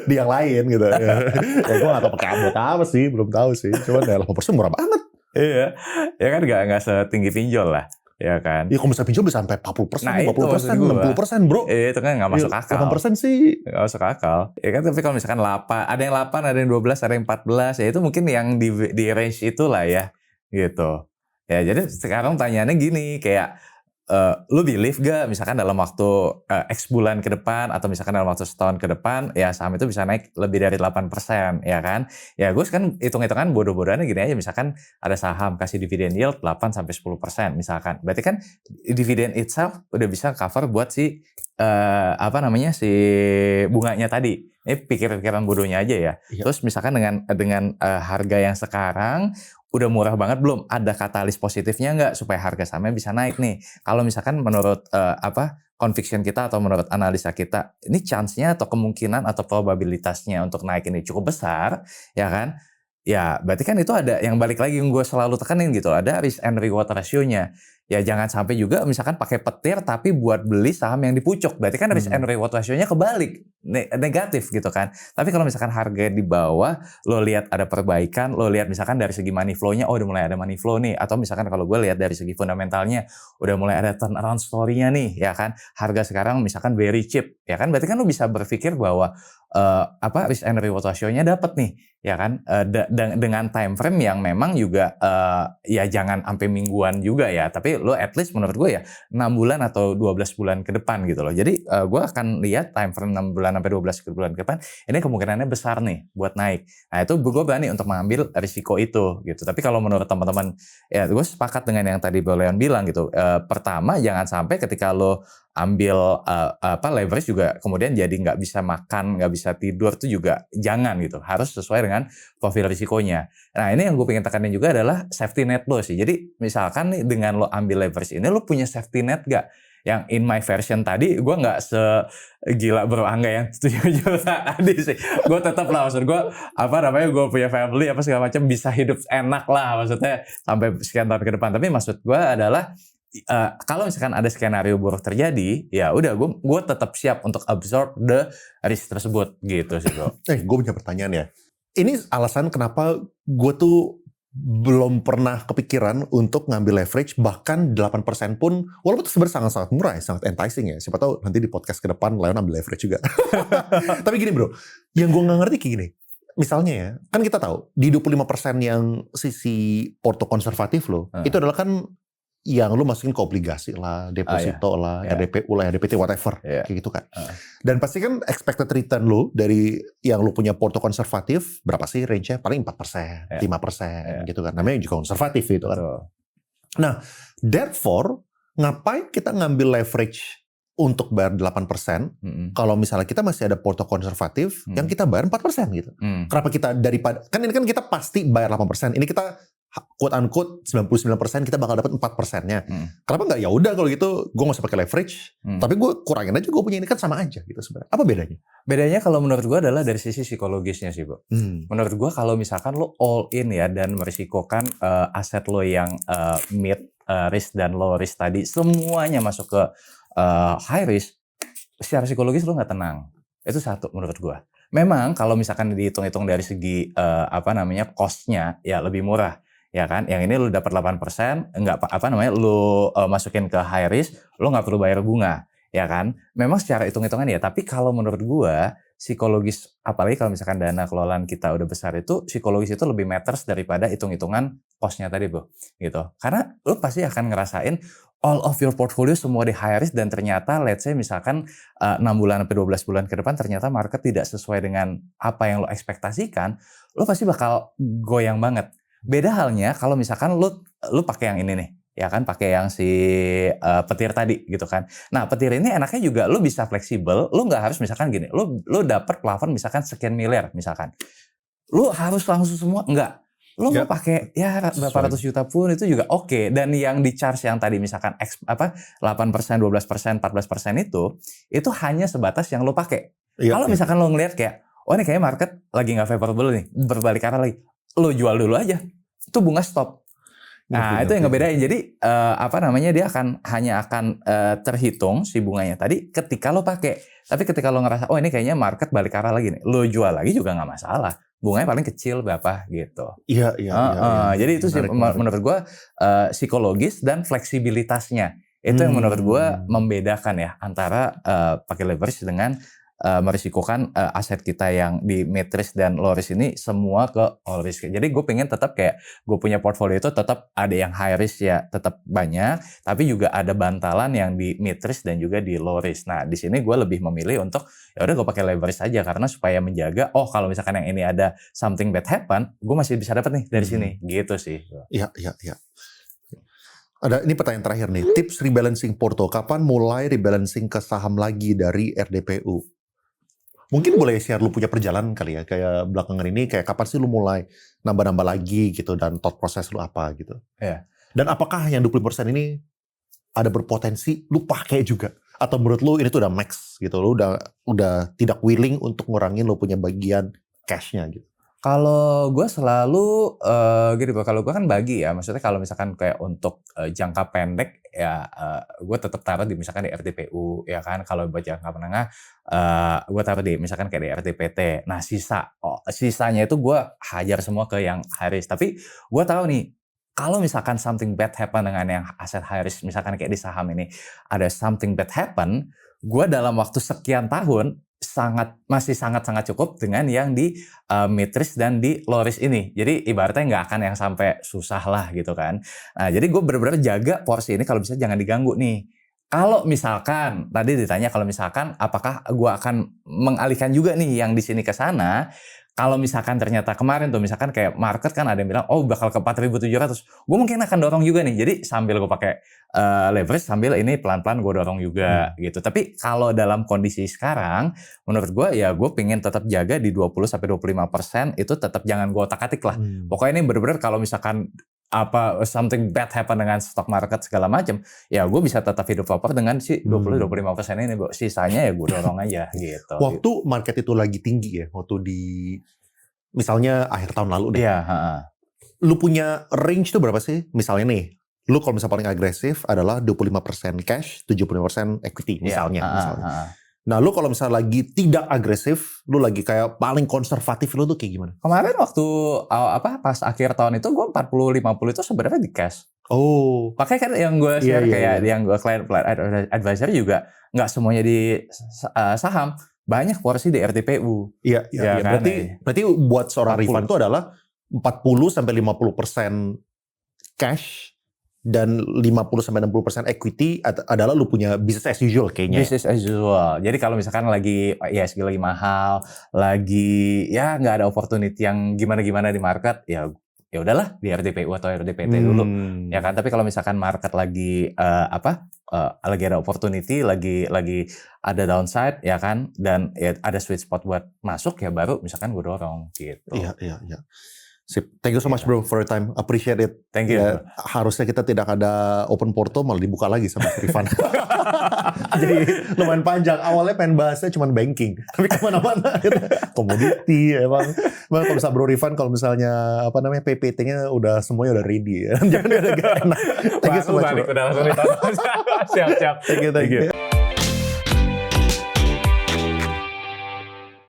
Di yang lain gitu. Ya gue gak tau pakai buat apa sih, belum tahu sih. Cuman ya 8% murah banget. Iya, ya kan nggak setinggi pinjol lah, ya kan? Iya, kalau misalnya pinjol bisa sampai 40%, nah, 50%, 60%, bro. Itu kan nggak masuk akal. 8% sih nggak masuk akal. Ya kan, tapi kalau misalkan 8, ada yang 8, ada yang 12, ada yang 14, ya itu mungkin yang di range itulah ya, gitu. Ya jadi sekarang tanyaannya gini, kayak lu believe gak misalkan dalam waktu X bulan ke depan atau misalkan dalam waktu setahun ke depan ya saham itu bisa naik lebih dari 8%, ya kan? Ya gue kan hitung-hitungan bodoh-bodohannya gini aja, misalkan ada saham kasih dividen yield 8-10% misalkan. Berarti kan dividen itself udah bisa cover buat si si bunganya tadi. Ini pikiran bodohnya aja ya. Iya. Terus misalkan dengan harga yang sekarang udah murah banget, belum ada katalis positifnya nggak supaya harga sahamnya bisa naik nih. Kalau misalkan menurut conviction kita atau menurut analisa kita, ini chance-nya atau kemungkinan atau probabilitasnya untuk naik ini cukup besar, ya kan? Ya berarti kan itu ada yang balik lagi yang gue selalu tekanin gitu, ada risk and reward ratio-nya. Ya jangan sampai juga misalkan pakai petir tapi buat beli saham yang dipucuk. Berarti kan risk and reward ratio-nya kebalik, negatif gitu kan. Tapi kalau misalkan harga di bawah, lo lihat ada perbaikan, lo lihat misalkan dari segi money flow-nya, udah mulai ada money flow nih. Atau misalkan kalau gue lihat dari segi fundamentalnya, udah mulai ada turnaround story-nya nih, ya kan. Harga sekarang misalkan very cheap, ya kan. Berarti kan lo bisa berpikir bahwa risk and reward ratio-nya dapat nih, ya kan. Dengan time frame yang memang juga ya jangan sampai mingguan juga ya, tapi lo at least menurut gue ya 6 bulan atau 12 bulan ke depan gitu loh. Jadi gue akan lihat time frame 6 bulan sampai 12 bulan ke depan, ini kemungkinannya besar nih buat naik. Nah itu gue berani untuk mengambil risiko itu gitu. Tapi kalau menurut teman-teman, ya gue sepakat dengan yang tadi Bro Leon bilang gitu. Pertama, jangan sampai ketika lo ambil leverage juga kemudian jadi nggak bisa makan, nggak bisa tidur, itu juga jangan gitu. Harus sesuai dengan profil risikonya. Nah ini yang gue pengen tekanin juga adalah safety net lo sih. Jadi misalkan nih dengan lo ambil leverage ini, lo punya safety net gak? Yang in my version tadi, gue nggak segila Bro Angga yang 7 juta tadi sih. Gue tetap lah, maksud gue gue punya family apa segala macam, bisa hidup enak lah maksudnya sampai sekian tahun ke depan. Tapi maksud gue adalah kalau misalkan ada skenario buruk terjadi, ya udah gue tetap siap untuk absorb the risk tersebut gitu sih Bro. Gue punya pertanyaan ya. Ini alasan kenapa gue tuh belum pernah kepikiran untuk ngambil leverage, bahkan 8% pun, walaupun itu sebenarnya sangat-sangat murah ya, sangat enticing ya. Siapa tahu nanti di podcast ke depan Leon ambil leverage juga. Tapi gini bro, yang gue gak ngerti kayak gini. Misalnya ya, kan kita tahu di 25% yang sisi porto konservatif lo, itu adalah kan yang lu masukin ke obligasi lah, deposito lah, RDPU lah, RDPT, whatever, kayak gitu kan. Dan pasti kan expected return lu dari yang lu punya porto konservatif, berapa sih range-nya? Paling 4%, 5% gitu kan. Namanya juga konservatif gitu kan. Nah, therefore, ngapain kita ngambil leverage untuk bayar 8%, kalau misalnya kita masih ada porto konservatif, yang kita bayar 4% gitu. Kenapa kita daripada, kan ini kan kita pasti bayar 8%, ini kita quote unquote 99% kita bakal dapat 4%-nya. Kenapa nggak ya udah kalau gitu gue nggak usah pakai leverage, tapi gue kurangin aja, gue punya ini kan sama aja gitu sebenarnya. Apa bedanya? Bedanya kalau menurut gue adalah dari sisi psikologisnya sih, Bro. Menurut gue kalau misalkan lo all in ya dan merisikokan aset lo yang mid risk dan low risk tadi semuanya masuk ke high risk, secara psikologis lo nggak tenang. Itu satu menurut gue. Memang kalau misalkan dihitung-hitung dari segi cost-nya ya lebih murah. Ya kan, yang ini lu dapat 8%, lu masukin ke high risk, lu nggak perlu bayar bunga, ya kan? Memang secara hitung-hitungan ya, tapi kalau menurut gua psikologis, apalagi kalau misalkan dana kelolaan kita udah besar itu, psikologis itu lebih matters daripada hitung-hitungan cost-nya tadi, Bro. Gitu. Karena lu pasti akan ngerasain all of your portfolio semua di high risk dan ternyata let's say misalkan 6 bulan sampai 12 bulan ke depan ternyata market tidak sesuai dengan apa yang lo ekspektasikan, lo pasti bakal goyang banget. Beda halnya kalau misalkan lu pakai yang ini nih, ya kan, pakai yang si petir tadi gitu kan. Nah, petir ini enaknya juga lu bisa fleksibel, lu nggak harus misalkan gini, lu dapat plafon misalkan sekian miliar misalkan. Lu harus langsung semua enggak. Lu mau pakai ya berapa ratus juta pun itu juga oke. Dan yang di charge yang tadi misalkan 8%, 12%, 14% itu hanya sebatas yang lu pakai. Kalau misalkan lu ngelihat kayak oh ini kayaknya market lagi nggak favorable nih, berbalik arah lagi, lu jual dulu aja. Itu bunga stop. Nah, itu yang ngebedain. Jadi dia hanya akan terhitung si bunganya tadi ketika lo pakai. Tapi ketika lo ngerasa oh ini kayaknya market balik arah lagi nih, lo jual lagi juga nggak masalah. Bunganya paling kecil berapa gitu. Iya. Jadi itu sih menurut gue psikologis dan fleksibilitasnya. Itu yang menurut gue membedakan ya antara pakai leverage dengan merisikokan aset kita yang di mid risk dan low risk ini semua ke all risk. Jadi gue pengen tetap kayak gue punya portfolio itu tetap ada yang high risk ya tetap banyak, tapi juga ada bantalan yang di mid risk dan juga di low risk. Nah di sini gue lebih memilih untuk ya udah gue pakai leverage aja karena supaya menjaga kalau misalkan yang ini ada something bad happen, gue masih bisa dapat nih dari sini gitu sih. Iya. Ini pertanyaan terakhir nih, tips rebalancing porto, kapan mulai rebalancing ke saham lagi dari RDPU? Mungkin boleh share lu punya perjalanan kali ya, kayak belakangan ini kayak kapan sih lu mulai nambah-nambah lagi gitu dan thought proses lu apa gitu. Iya. Dan apakah yang 20% ini ada berpotensi lu pakai juga atau menurut lu ini tuh udah max gitu, lu udah tidak willing untuk ngurangin lu punya bagian cash-nya gitu. Kalau gue selalu gini, kalau gue kan bagi ya, maksudnya kalau misalkan kayak untuk jangka pendek ya gue tetap taruh di misalkan di RDPU ya kan. Kalau buat jangka menengah gue taruh di misalkan kayak di RDPT. Nah sisanya itu gue hajar semua ke yang high risk. Tapi gue tahu nih kalau misalkan something bad happen dengan yang aset high risk, misalkan kayak di saham ini ada something bad happen, gue dalam waktu sekian tahun masih sangat cukup dengan yang di mid risk dan di low risk ini. Jadi ibaratnya nggak akan yang sampai susah lah gitu kan. Nah jadi gue benar-benar jaga porsi ini kalau bisa jangan diganggu nih. Kalau misalkan tadi ditanya kalau misalkan apakah gue akan mengalihkan juga nih yang di sini ke sana. Kalau misalkan ternyata kemarin tuh misalkan kayak market kan ada yang bilang bakal ke 4.700, gue mungkin akan dorong juga nih. Jadi sambil gue pakai leverage sambil ini pelan-pelan gue dorong juga gitu. Tapi kalau dalam kondisi sekarang menurut gue ya gue pengen tetap jaga di 20-25% itu tetap jangan gue otak-atik lah. Pokoknya ini benar-benar kalau misalkan something bad happen dengan stock market segala macam, ya gue bisa tetap hidup proper dengan si 20-25% ini, bro. Sisanya ya gue dorong aja gitu. Waktu market itu lagi tinggi ya, waktu di misalnya akhir tahun lalu deh. Iya. Lu punya range itu berapa sih? Misalnya nih, lu kalau misalnya paling agresif adalah 25% cash, 75% equity misalnya. Nah, lu kalau misalnya lagi tidak agresif, lu lagi kayak paling konservatif, lu tuh kayak gimana? Kemarin waktu pas akhir tahun itu gue 40-50 itu sebenarnya di cash. Makanya kan yang gue share yang gue client advisor juga nggak semuanya di saham, banyak porsi di RDPU. Iya. Kan? Berarti buat seorang Rifan itu adalah 40-50% cash dan 50-60% equity adalah lu punya business as usual kayaknya. Business as usual. Jadi kalau misalkan lagi ISG lagi mahal, lagi ya nggak ada opportunity yang gimana-gimana di market, ya udahlah di RDPU atau RDPT dulu. Ya kan, tapi kalau misalkan market lagi lagi ada opportunity, lagi ada downside ya kan, dan ya ada sweet spot buat masuk ya baru misalkan gue dorong gitu. Iya. Sip. Thank you so much bro for your time. Appreciate it. Thank you. Ya, harusnya kita tidak ada open portal malah dibuka lagi sama Rifan. Jadi lumayan panjang. Awalnya pengen bahasnya cuma banking, tapi kemana-mana komoditi emang kalau misalnya bro Rifan kalau misalnya PPT-nya udah semuanya udah ready ya. Jangan ada gak enak. Thank you so much bro. Udah langsung ditonton. Siap. Thank you.